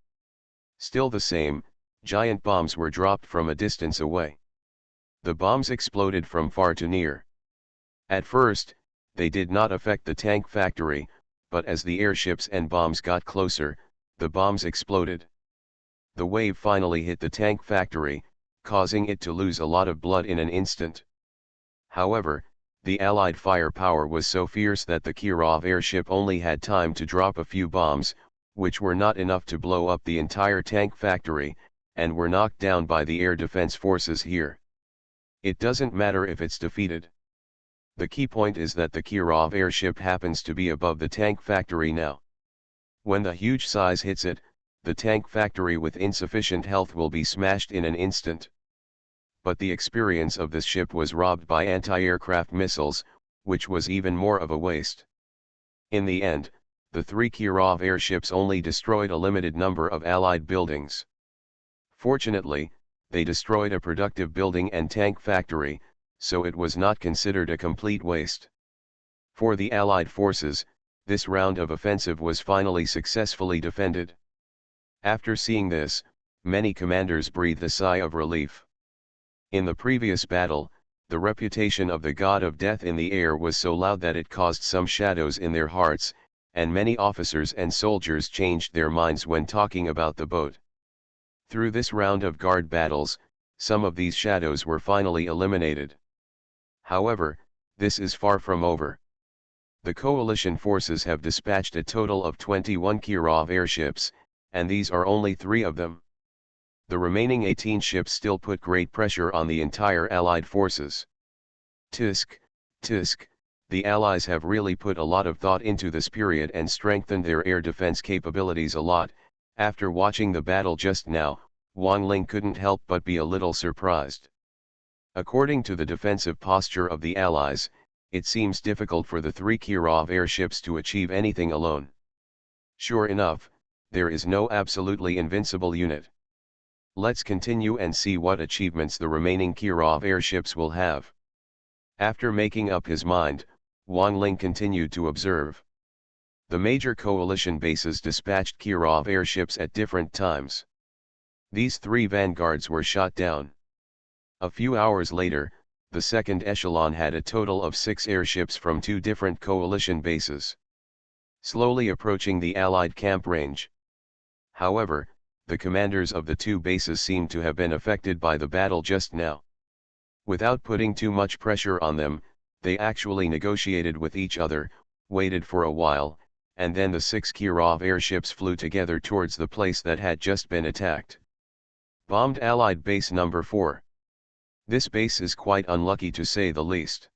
Speaker 1: Still the same, giant bombs were dropped from a distance away. The bombs exploded from far to near. At first, they did not affect the tank factory, but as the airships and bombs got closer, the bombs exploded. The wave finally hit the tank factory, causing it to lose a lot of blood in an instant. However, the Allied firepower was so fierce that the Kirov airship only had time to drop a few bombs, which were not enough to blow up the entire tank factory, and were knocked down by the air defense forces here. It doesn't matter if it's defeated. The key point is that the Kirov airship happens to be above the tank factory now. When the huge size hits it, the tank factory with insufficient health will be smashed in an instant. But the experience of this ship was robbed by anti-aircraft missiles, which was even more of a waste. In the end, the 3 Kirov airships only destroyed a limited number of Allied buildings. Fortunately, they destroyed a productive building and tank factory, so it was not considered a complete waste. For the Allied forces, this round of offensive was finally successfully defended. After seeing this, many commanders breathed a sigh of relief. In the previous battle, the reputation of the god of death in the air was so loud that it caused some shadows in their hearts, and many officers and soldiers changed their minds when talking about the boat. Through this round of guard battles, some of these shadows were finally eliminated. However, this is far from over. The coalition forces have dispatched a total of 21 Kirov airships, and these are only 3 of them. The remaining 18 ships still put great pressure on the entire Allied forces. Tisk, tisk, the Allies have really put a lot of thought into this period and strengthened their air defense capabilities a lot. After watching the battle just now, Wang Ling couldn't help but be a little surprised. According to the defensive posture of the Allies, it seems difficult for the 3 Kirov airships to achieve anything alone. Sure enough, there is no absolutely invincible unit. Let's continue and see what achievements the remaining Kirov airships will have. After making up his mind, Wang Ling continued to observe. The major coalition bases dispatched Kirov airships at different times. These 3 vanguards were shot down. A few hours later, the second echelon had a total of 6 airships from 2 different coalition bases, slowly approaching the Allied camp range. However, the commanders of the 2 bases seemed to have been affected by the battle just now. Without putting too much pressure on them, they actually negotiated with each other, waited for a while, and then the 6 Kirov airships flew together towards the place that had just been attacked. Bombed Allied Base Number 4. This base is quite unlucky to say the least.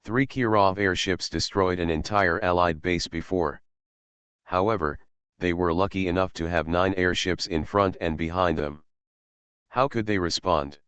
Speaker 1: 3 Kirov airships destroyed an entire Allied base before. However, they were lucky enough to have 9 airships in front and behind them. How could they respond?